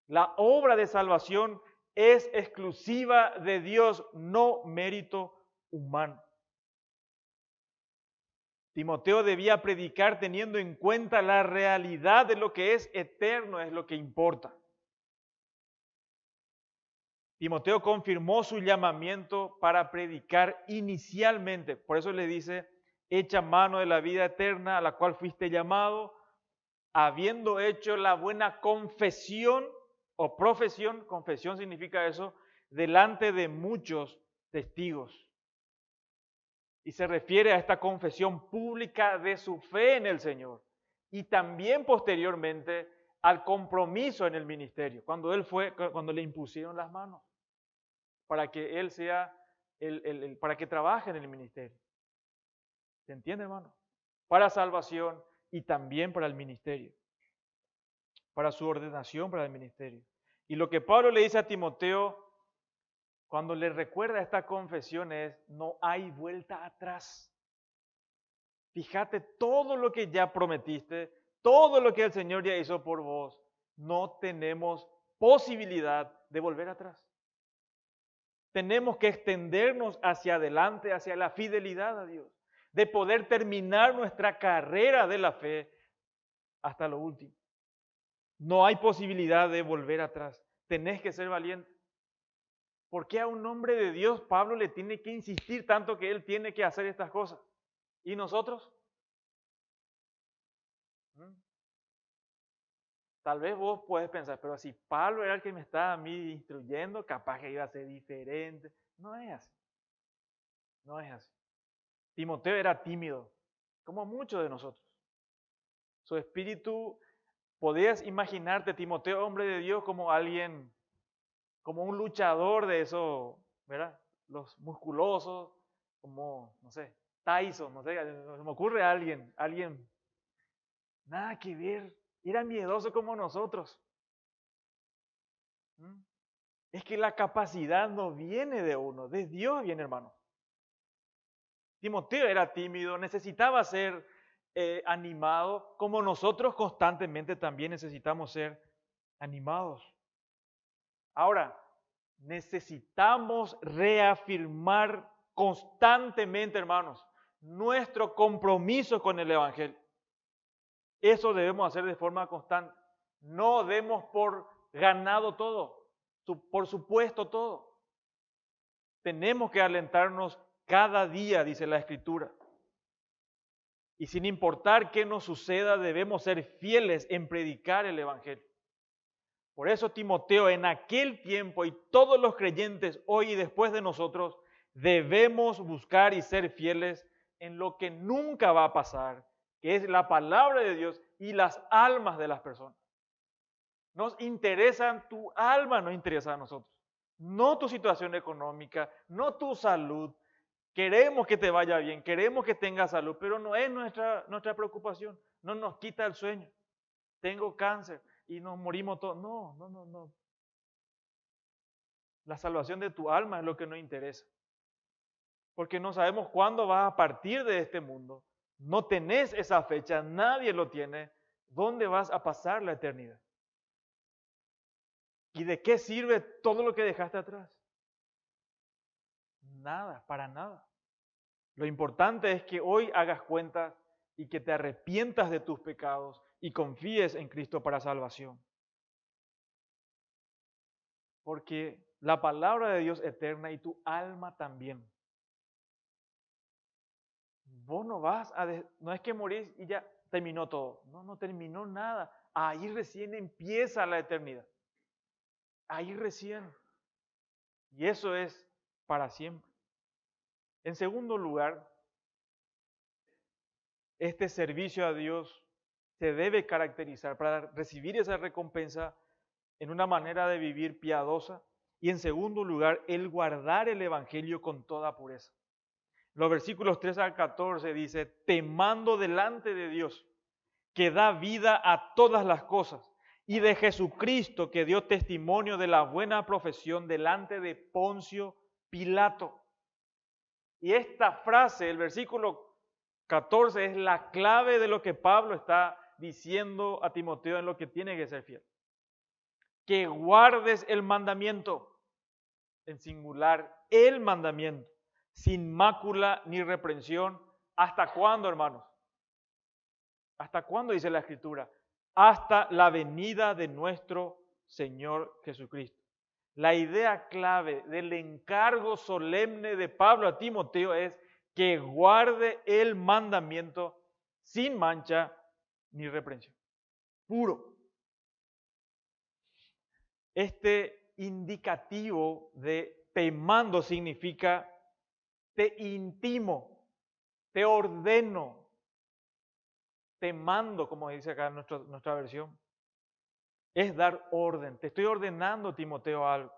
La obra de salvación es exclusiva de Dios, no mérito humano. Timoteo debía predicar teniendo en cuenta la realidad de lo que es eterno, es lo que importa. Timoteo confirmó su llamamiento para predicar inicialmente. Por eso le dice, echa mano de la vida eterna a la cual fuiste llamado, habiendo hecho la buena confesión o profesión, confesión significa eso, delante de muchos testigos. Y se refiere a esta confesión pública de su fe en el Señor. Y también posteriormente al compromiso en el ministerio, cuando le impusieron las manos, para que él sea, para que trabaje en el ministerio. ¿Se entiende, hermano? Para salvación y también para el ministerio. Para su ordenación para el ministerio. Y lo que Pablo le dice a Timoteo, cuando le recuerda esta confesión es, no hay vuelta atrás. Fíjate todo lo que ya prometiste, todo lo que el Señor ya hizo por vos. No tenemos posibilidad de volver atrás. Tenemos que extendernos hacia adelante, hacia la fidelidad a Dios, de poder terminar nuestra carrera de la fe hasta lo último. No hay posibilidad de volver atrás. Tenés que ser valiente. ¿Por qué a un hombre de Dios Pablo le tiene que insistir tanto que él tiene que hacer estas cosas? ¿Y nosotros? Tal vez vos podés pensar, pero si Pablo era el que me estaba a mí instruyendo, capaz que iba a ser diferente. No es así. No es así. Timoteo era tímido, como muchos de nosotros. Su espíritu, podías imaginarte Timoteo, hombre de Dios, como alguien, como un luchador de eso, ¿verdad? Los musculosos, como, no sé, Tyson, no sé, se me ocurre alguien, nada que ver, era miedoso como nosotros. Es que la capacidad no viene de uno, de Dios viene, hermano. Timoteo era tímido, necesitaba ser animado, como nosotros constantemente también necesitamos ser animados. Ahora, necesitamos reafirmar constantemente, hermanos, nuestro compromiso con el Evangelio. Eso debemos hacer de forma constante. No demos por ganado todo, por supuesto todo. Tenemos que alentarnos cada día, dice la Escritura. Y sin importar qué nos suceda, debemos ser fieles en predicar el Evangelio. Por eso Timoteo, en aquel tiempo y todos los creyentes hoy y después de nosotros, debemos buscar y ser fieles en lo que nunca va a pasar, que es la palabra de Dios y las almas de las personas. Nos interesa tu alma, nos interesa a nosotros. No tu situación económica, no tu salud. Queremos que te vaya bien, queremos que tengas salud, pero no es nuestra preocupación. No nos quita el sueño. Tengo cáncer y nos morimos todos. No. La salvación de tu alma es lo que nos interesa. Porque no sabemos cuándo vas a partir de este mundo. No tenés esa fecha, nadie lo tiene. ¿Dónde vas a pasar la eternidad? ¿Y de qué sirve todo lo que dejaste atrás? Nada, para nada. Lo importante es que hoy hagas cuenta y que te arrepientas de tus pecados y confíes en Cristo para salvación. Porque la palabra de Dios es eterna y tu alma también. Vos no es que morís y ya terminó todo. No terminó nada. Ahí recién empieza la eternidad. Ahí recién. Y eso es para siempre. En segundo lugar, este servicio a Dios se debe caracterizar para recibir esa recompensa en una manera de vivir piadosa y en segundo lugar, el guardar el Evangelio con toda pureza. Los versículos 3 al 14 dice, temando delante de Dios, que da vida a todas las cosas, y de Jesucristo, que dio testimonio de la buena profesión delante de Poncio Pilato. Y esta frase, el versículo 14, es la clave de lo que Pablo está diciendo a Timoteo en lo que tiene que ser fiel. Que guardes el mandamiento, en singular, el mandamiento, sin mácula ni reprensión. ¿Hasta cuándo, hermanos? ¿Hasta cuándo dice la Escritura? Hasta la venida de nuestro Señor Jesucristo. La idea clave del encargo solemne de Pablo a Timoteo es que guarde el mandamiento sin mancha ni reprensión. Puro. Este indicativo de temando significa te intimo, te ordeno, te mando, como dice acá en nuestra versión. Es dar orden. Te estoy ordenando, Timoteo, algo.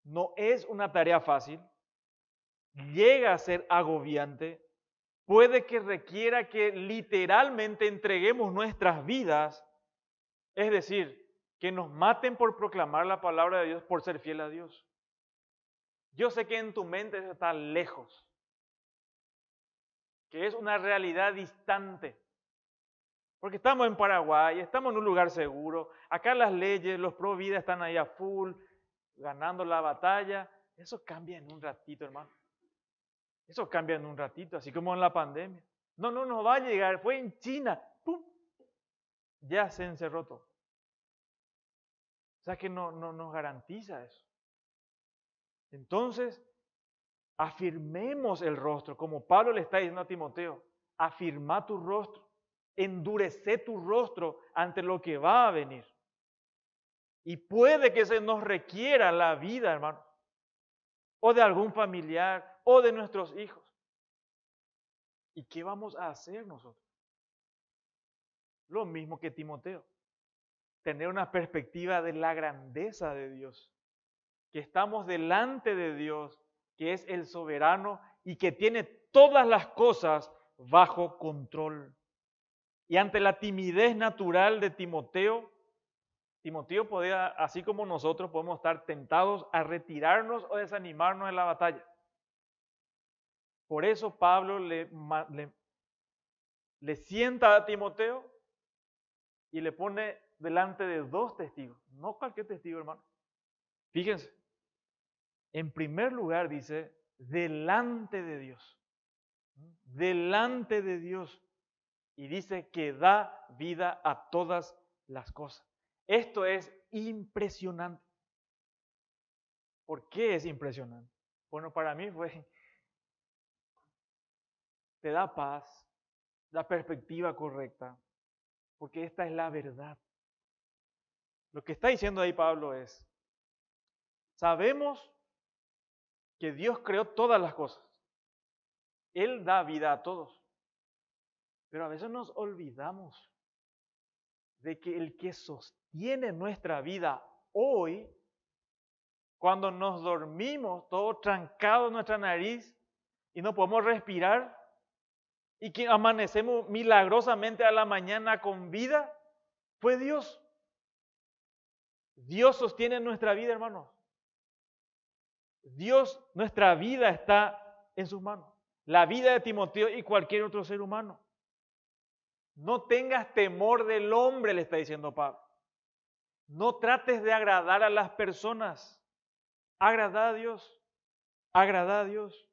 No es una tarea fácil. Llega a ser agobiante. Puede que requiera que literalmente entreguemos nuestras vidas. Es decir, que nos maten por proclamar la palabra de Dios, por ser fiel a Dios. Yo sé que en tu mente eso está lejos. Que es una realidad distante. Porque estamos en Paraguay, estamos en un lugar seguro, acá las leyes, los pro vida están ahí a full, ganando la batalla. Eso cambia en un ratito, hermano. Eso cambia en un ratito, así como en la pandemia. No nos va a llegar, fue en China, ¡pum! Ya se encerró todo. O sea que no nos garantiza eso. Entonces, afirmemos el rostro, como Pablo le está diciendo a Timoteo, afirma tu rostro. Endurece tu rostro ante lo que va a venir. Y puede que se nos requiera la vida, hermano, o de algún familiar, o de nuestros hijos. ¿Y qué vamos a hacer nosotros? Lo mismo que Timoteo. Tener una perspectiva de la grandeza de Dios. Que estamos delante de Dios, que es el soberano y que tiene todas las cosas bajo control. Y ante la timidez natural de Timoteo, Timoteo podía, así como nosotros, podemos estar tentados a retirarnos o desanimarnos en la batalla. Por eso Pablo le sienta a Timoteo y le pone delante de dos testigos. No cualquier testigo, hermano. Fíjense, en primer lugar dice, delante de Dios. Delante de Dios. Y dice que da vida a todas las cosas. Esto es impresionante. ¿Por qué es impresionante? Bueno, para mí te da paz, la perspectiva correcta, porque esta es la verdad. Lo que está diciendo ahí Pablo es, sabemos que Dios creó todas las cosas. Él da vida a todos. Pero a veces nos olvidamos de que el que sostiene nuestra vida hoy, cuando nos dormimos, todo trancado en nuestra nariz y no podemos respirar, y que amanecemos milagrosamente a la mañana con vida, fue Dios. Dios sostiene nuestra vida, hermanos. Dios, nuestra vida está en sus manos. La vida de Timoteo y cualquier otro ser humano. No tengas temor del hombre, le está diciendo Pablo. No trates de agradar a las personas. Agrada a Dios. Agrada a Dios.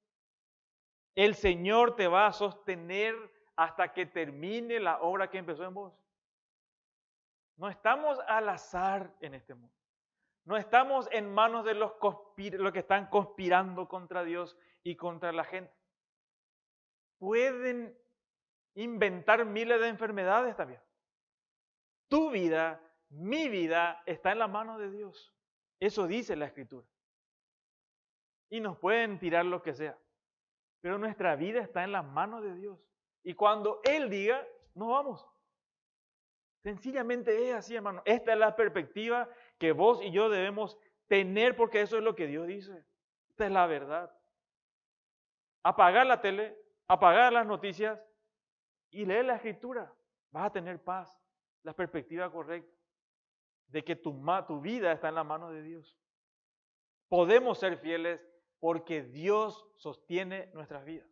El Señor te va a sostener hasta que termine la obra que empezó en vos. No estamos al azar en este mundo. No estamos en manos de los que están conspirando contra Dios y contra la gente. Pueden inventar miles de enfermedades también. Tu vida, mi vida, está en la mano de Dios. Eso dice la Escritura. Y nos pueden tirar lo que sea. Pero nuestra vida está en las manos de Dios. Y cuando Él diga, nos vamos. Sencillamente es así, hermano. Esta es la perspectiva que vos y yo debemos tener porque eso es lo que Dios dice. Esta es la verdad. apagar la tele, apagar las noticias y leer la Escritura. Vas a tener paz, la perspectiva correcta de que tu vida está en la mano de Dios. Podemos ser fieles porque Dios sostiene nuestras vidas.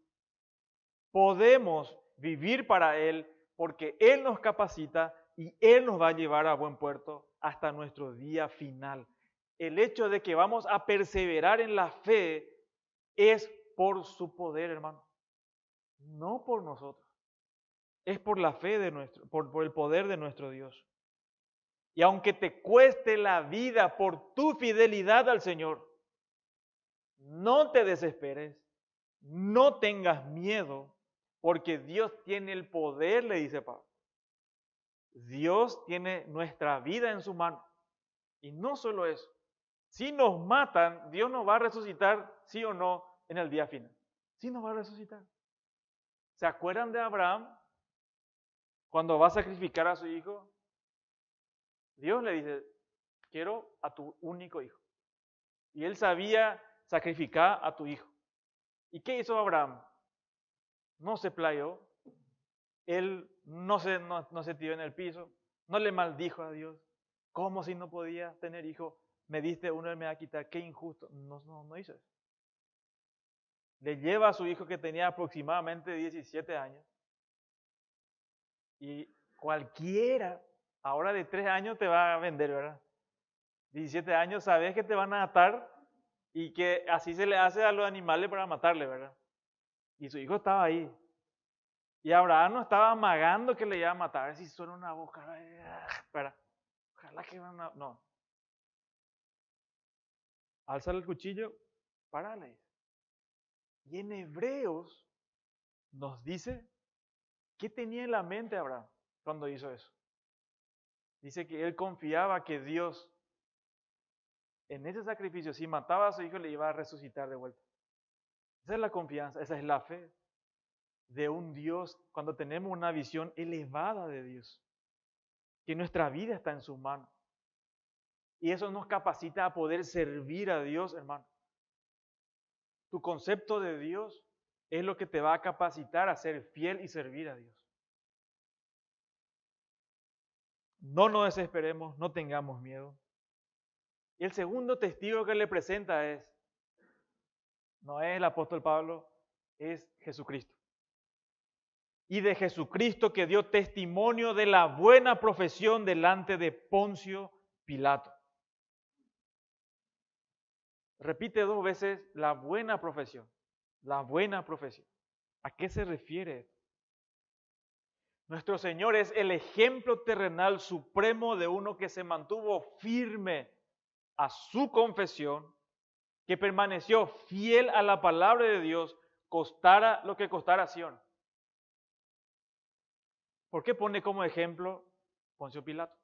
Podemos vivir para Él porque Él nos capacita y Él nos va a llevar a buen puerto hasta nuestro día final. El hecho de que vamos a perseverar en la fe es por su poder, hermano. No por nosotros. Es por la fe de por el poder de nuestro Dios. Y aunque te cueste la vida por tu fidelidad al Señor, no te desesperes, no tengas miedo, porque Dios tiene el poder, le dice Pablo. Dios tiene nuestra vida en su mano. Y no solo eso, si nos matan, Dios nos va a resucitar, sí o no, en el día final. Sí nos va a resucitar. ¿Se acuerdan de Abraham? Cuando va a sacrificar a su hijo, Dios le dice, quiero a tu único hijo. Y él sabía sacrificar a tu hijo. ¿Y qué hizo Abraham? No se playó, él no se tiró en el piso, no le maldijo a Dios. ¿Cómo si no podía tener hijo? Me diste uno y me va a quitar, qué injusto. No hizo eso. Le lleva a su hijo que tenía aproximadamente 17 años. Y cualquiera, ahora de 3 años te va a vender, ¿verdad? 17 años, sabes que te van a atar y que así se le hace a los animales para matarle, ¿verdad? Y su hijo estaba ahí. Y Abraham no estaba amagando que le iba a matar. Si suena una boca, espera, ojalá que van a... No. Alza el cuchillo, párale. Y en Hebreos nos dice qué tenía en la mente Abraham cuando hizo eso. Dice que él confiaba que Dios en ese sacrificio, si mataba a su hijo, le iba a resucitar de vuelta. Esa es la confianza, esa es la fe de un Dios cuando tenemos una visión elevada de Dios, que nuestra vida está en sus manos. Y eso nos capacita a poder servir a Dios, hermano. Tu concepto de Dios es lo que te va a capacitar a ser fiel y servir a Dios. No nos desesperemos, no tengamos miedo. Y el segundo testigo que le presenta no es el apóstol Pablo, es Jesucristo. Y de Jesucristo que dio testimonio de la buena profesión delante de Poncio Pilato. Repite 2 veces la buena profesión, la buena profesión. ¿A qué se refiere esto? Nuestro Señor es el ejemplo terrenal supremo de uno que se mantuvo firme a su confesión, que permaneció fiel a la palabra de Dios, costara lo que costara Sion. ¿Por qué pone como ejemplo Poncio Pilato?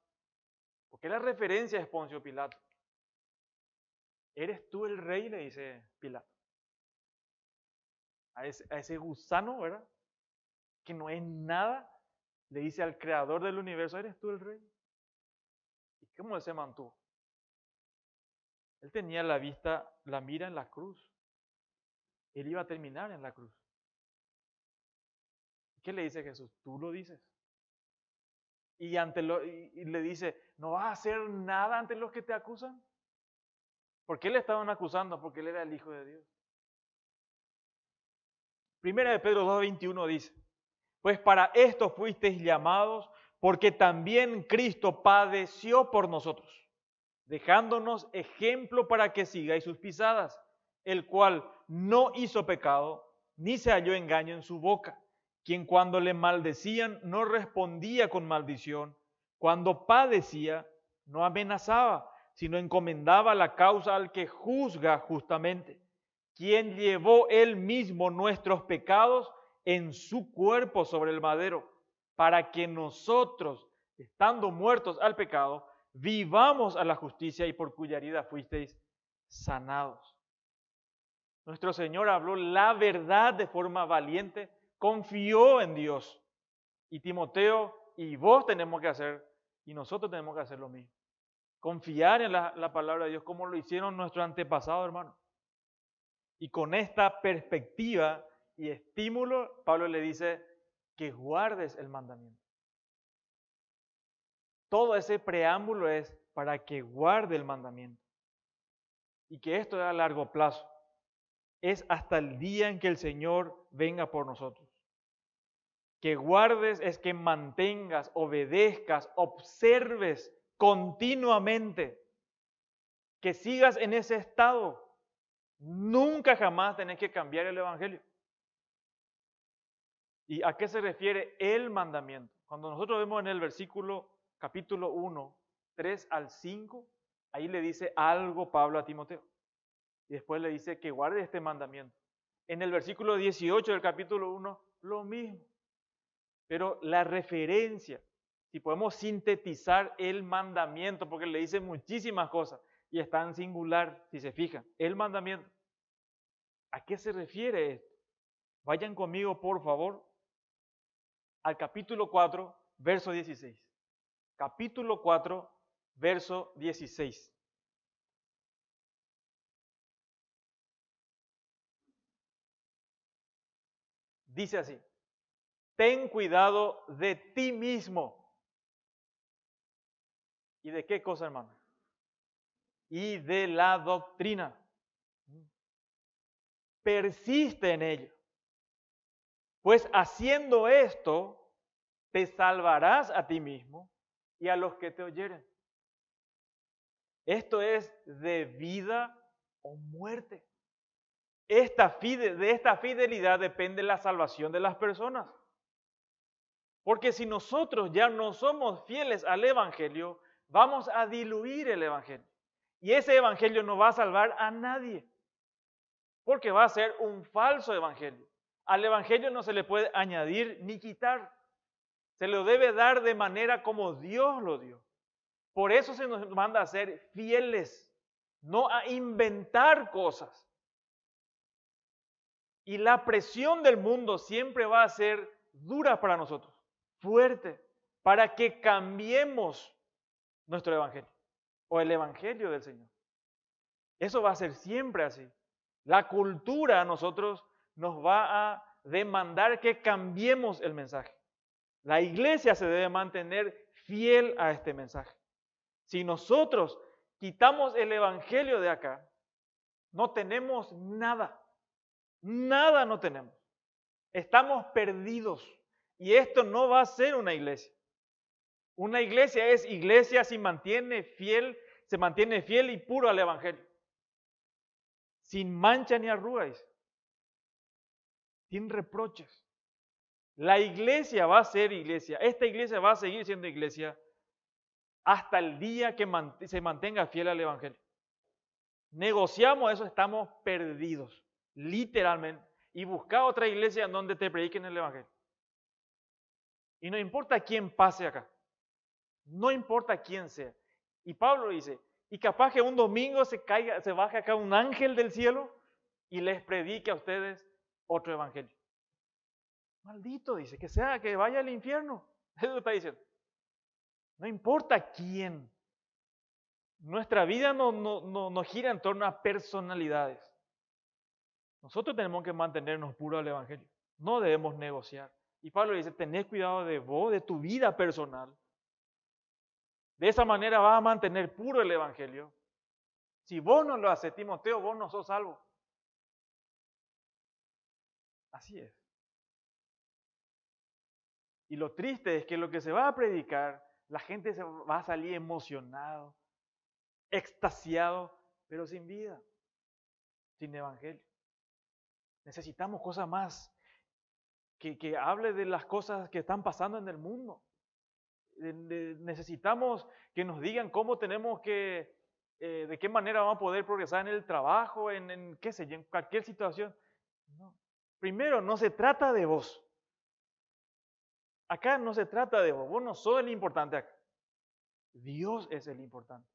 Porque la referencia es Poncio Pilato. ¿Eres tú el rey?, le dice Pilato. A ese gusano, ¿verdad? Que no es nada, le dice al creador del universo, ¿eres tú el rey? ¿Y cómo él se mantuvo? Él tenía la mira en la cruz. Él iba a terminar en la cruz. ¿Qué le dice Jesús? Tú lo dices. Y le dice, ¿no vas a hacer nada ante los que te acusan? ¿Por qué le estaban acusando? Porque él era el Hijo de Dios. Primera de Pedro 2:21 dice, pues para esto fuisteis llamados, porque también Cristo padeció por nosotros, dejándonos ejemplo para que sigáis sus pisadas, el cual no hizo pecado, ni se halló engaño en su boca, quien cuando le maldecían no respondía con maldición, cuando padecía no amenazaba, sino encomendaba la causa al que juzga justamente, quien llevó él mismo nuestros pecados en su cuerpo sobre el madero, para que nosotros, estando muertos al pecado, vivamos a la justicia y por cuya herida fuisteis sanados. Nuestro Señor habló la verdad de forma valiente, confió en Dios. Y Timoteo y vos tenemos que hacer, y nosotros tenemos que hacer lo mismo. Confiar en la palabra de Dios como lo hicieron nuestros antepasados, hermanos. Y con esta perspectiva y estímulo, Pablo le dice que guardes el mandamiento. Todo ese preámbulo es para que guarde el mandamiento. Y que esto es a largo plazo. Es hasta el día en que el Señor venga por nosotros. Que guardes es que mantengas, obedezcas, observes continuamente. Que sigas en ese estado. Nunca jamás tenés que cambiar el Evangelio. ¿Y a qué se refiere el mandamiento? Cuando nosotros vemos en el versículo capítulo 1, 3 al 5, ahí le dice algo Pablo a Timoteo. Y después le dice que guarde este mandamiento. En el versículo 18 del capítulo 1, lo mismo. Pero la referencia, si podemos sintetizar el mandamiento, porque le dice muchísimas cosas y está en singular, si se fijan, el mandamiento. ¿A qué se refiere esto? Vayan conmigo, por favor, al capítulo 4, verso 16. Capítulo 4, verso 16. Dice así: ten cuidado de ti mismo. ¿Y de qué cosa, hermano? Y de la doctrina. Persiste en ello. Pues haciendo esto, te salvarás a ti mismo y a los que te oyeren. Esto es de vida o muerte. De esta fidelidad depende la salvación de las personas. Porque si nosotros ya no somos fieles al Evangelio, vamos a diluir el Evangelio. Y ese Evangelio no va a salvar a nadie. Porque va a ser un falso Evangelio. Al Evangelio no se le puede añadir ni quitar. Se lo debe dar de manera como Dios lo dio. Por eso se nos manda a ser fieles, no a inventar cosas. Y la presión del mundo siempre va a ser dura para nosotros, fuerte, para que cambiemos nuestro Evangelio o el Evangelio del Señor. Eso va a ser siempre así. La cultura a nosotros nos va a demandar que cambiemos el mensaje. La iglesia se debe mantener fiel a este mensaje. Si nosotros quitamos el Evangelio de acá, no tenemos nada. Nada no tenemos. Estamos perdidos. Y esto no va a ser una iglesia. Una iglesia es iglesia si se mantiene fiel y puro al Evangelio. Sin mancha ni arrugas. Sin reproches. La iglesia va a ser iglesia. Esta iglesia va a seguir siendo iglesia hasta el día que se mantenga fiel al Evangelio. Negociamos eso, estamos perdidos, literalmente. Y busca otra iglesia en donde te prediquen el Evangelio. Y no importa quién pase acá. No importa quién sea. Y Pablo dice, y capaz que un domingo se baje acá un ángel del cielo y les predique a ustedes otro evangelio. Maldito, dice, que vaya al infierno. Eso está diciendo. No importa quién. Nuestra vida no gira en torno a personalidades. Nosotros tenemos que mantenernos puros al evangelio. No debemos negociar. Y Pablo dice, tened cuidado de vos, de tu vida personal. De esa manera vas a mantener puro el evangelio. Si vos no lo haces, Timoteo, vos no sos salvo. Así es. Y lo triste es que lo que se va a predicar, la gente se va a salir emocionado, extasiado, pero sin vida, sin evangelio. Necesitamos cosas más que hable de las cosas que están pasando en el mundo. Necesitamos que nos digan cómo tenemos que, de qué manera vamos a poder progresar en el trabajo, en qué sé yo, en cualquier situación. No. Primero, no se trata de vos. Acá no se trata de vos. Vos no sos el importante acá. Dios es el importante.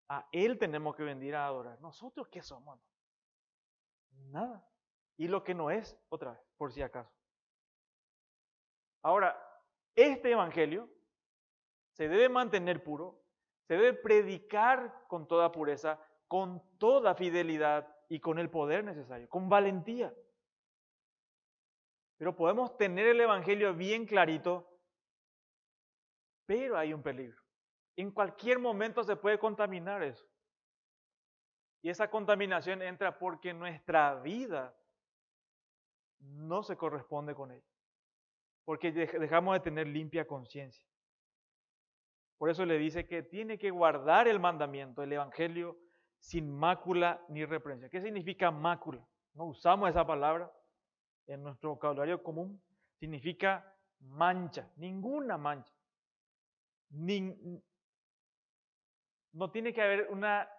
A Él tenemos que venir a adorar. ¿Nosotros qué somos? Nada. Y lo que no es, otra vez, por si acaso. Ahora, este evangelio se debe mantener puro, se debe predicar con toda pureza, con toda fidelidad y con el poder necesario, con valentía. Pero podemos tener el Evangelio bien clarito, pero hay un peligro. En cualquier momento se puede contaminar eso. Y esa contaminación entra porque nuestra vida no se corresponde con ella. Porque dejamos de tener limpia conciencia. Por eso le dice que tiene que guardar el mandamiento, el Evangelio, sin mácula ni reprensión. ¿Qué significa mácula? No usamos esa palabra en nuestro vocabulario común. Significa mancha, ninguna mancha. No tiene que haber una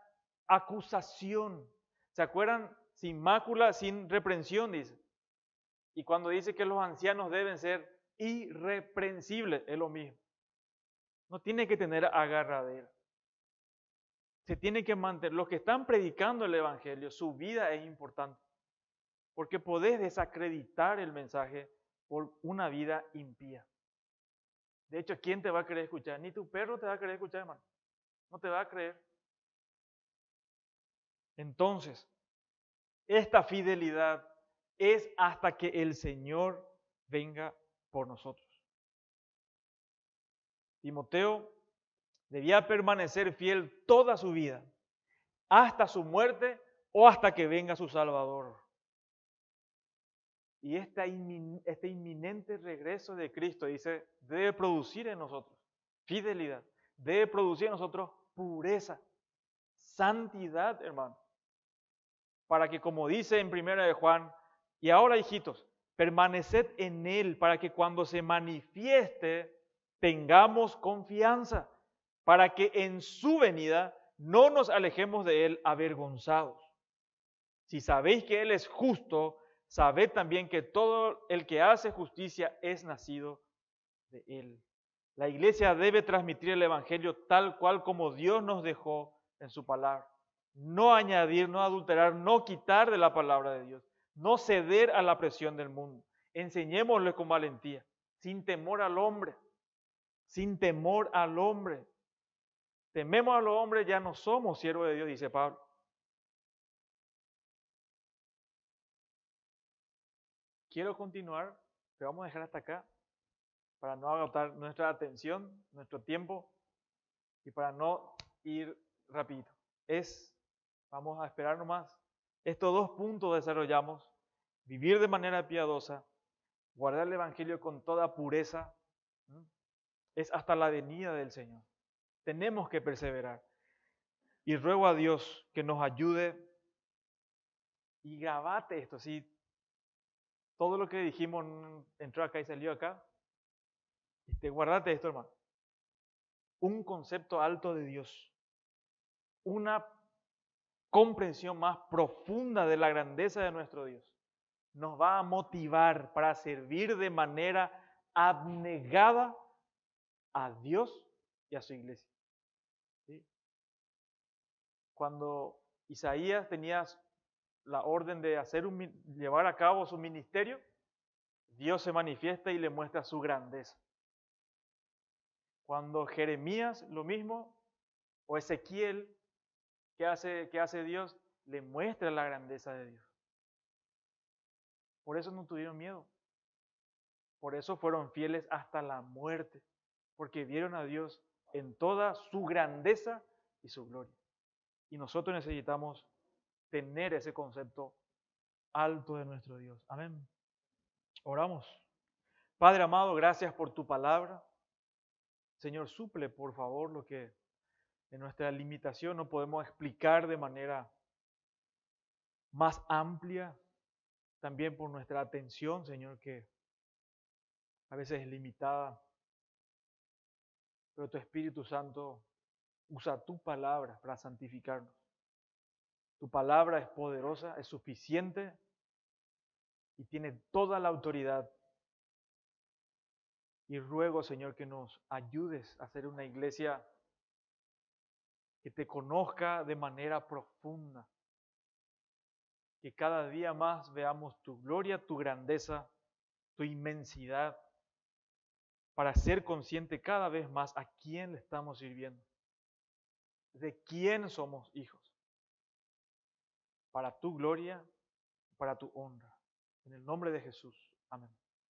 acusación. ¿Se acuerdan? Sin mácula, sin reprensión, dice. Y cuando dice que los ancianos deben ser irreprensibles, es lo mismo. No tiene que tener agarradera. Se tiene que mantener. Los que están predicando el Evangelio, su vida es importante. Porque podés desacreditar el mensaje por una vida impía. De hecho, ¿quién te va a querer escuchar? Ni tu perro te va a querer escuchar, hermano. No te va a creer. Entonces, esta fidelidad es hasta que el Señor venga por nosotros. Timoteo debía permanecer fiel toda su vida, hasta su muerte o hasta que venga su Salvador. Y este inminente regreso de Cristo, dice, debe producir en nosotros fidelidad, debe producir en nosotros pureza, santidad, hermano. Para que, como dice en 1 de Juan, y ahora, hijitos, permaneced en Él para que cuando se manifieste tengamos confianza, para que en su venida no nos alejemos de Él avergonzados. Si sabéis que Él es justo, sabed también que todo el que hace justicia es nacido de Él. La iglesia debe transmitir el Evangelio tal cual como Dios nos dejó en su palabra. No añadir, no adulterar, no quitar de la palabra de Dios, no ceder a la presión del mundo. Enseñémosle con valentía, sin temor al hombre, sin temor al hombre. Tememos a los hombres, ya no somos siervos de Dios, dice Pablo. Quiero continuar, pero vamos a dejar hasta acá para no agotar nuestra atención, nuestro tiempo y para no ir rapidito. Vamos a esperar nomás. Estos 2 puntos desarrollamos: vivir de manera piadosa, guardar el Evangelio con toda pureza, es hasta la venida del Señor. Tenemos que perseverar. Y ruego a Dios que nos ayude y grabate esto, ¿sí? Todo lo que dijimos entró acá y salió acá. Guardate esto, hermano. Un concepto alto de Dios. Una comprensión más profunda de la grandeza de nuestro Dios nos va a motivar para servir de manera abnegada a Dios y a su iglesia. ¿Sí? Cuando Isaías tenía la orden de llevar a cabo su ministerio, Dios se manifiesta y le muestra su grandeza. Cuando Jeremías, lo mismo, o Ezequiel, ¿qué hace Dios? Le muestra la grandeza de Dios. Por eso no tuvieron miedo. Por eso fueron fieles hasta la muerte, porque vieron a Dios en toda su grandeza y su gloria. Y nosotros necesitamos tener ese concepto alto de nuestro Dios. Amén. Oramos. Padre amado, gracias por tu palabra. Señor, suple por favor lo que en nuestra limitación no podemos explicar de manera más amplia. También por nuestra atención, Señor, que a veces es limitada. Pero tu Espíritu Santo usa tu palabra para santificarnos. Tu palabra es poderosa, es suficiente y tiene toda la autoridad. Y ruego, Señor, que nos ayudes a ser una iglesia que te conozca de manera profunda. Que cada día más veamos tu gloria, tu grandeza, tu inmensidad, para ser consciente cada vez más a quién le estamos sirviendo, de quién somos hijos, para tu gloria, para tu honra. En el nombre de Jesús. Amén.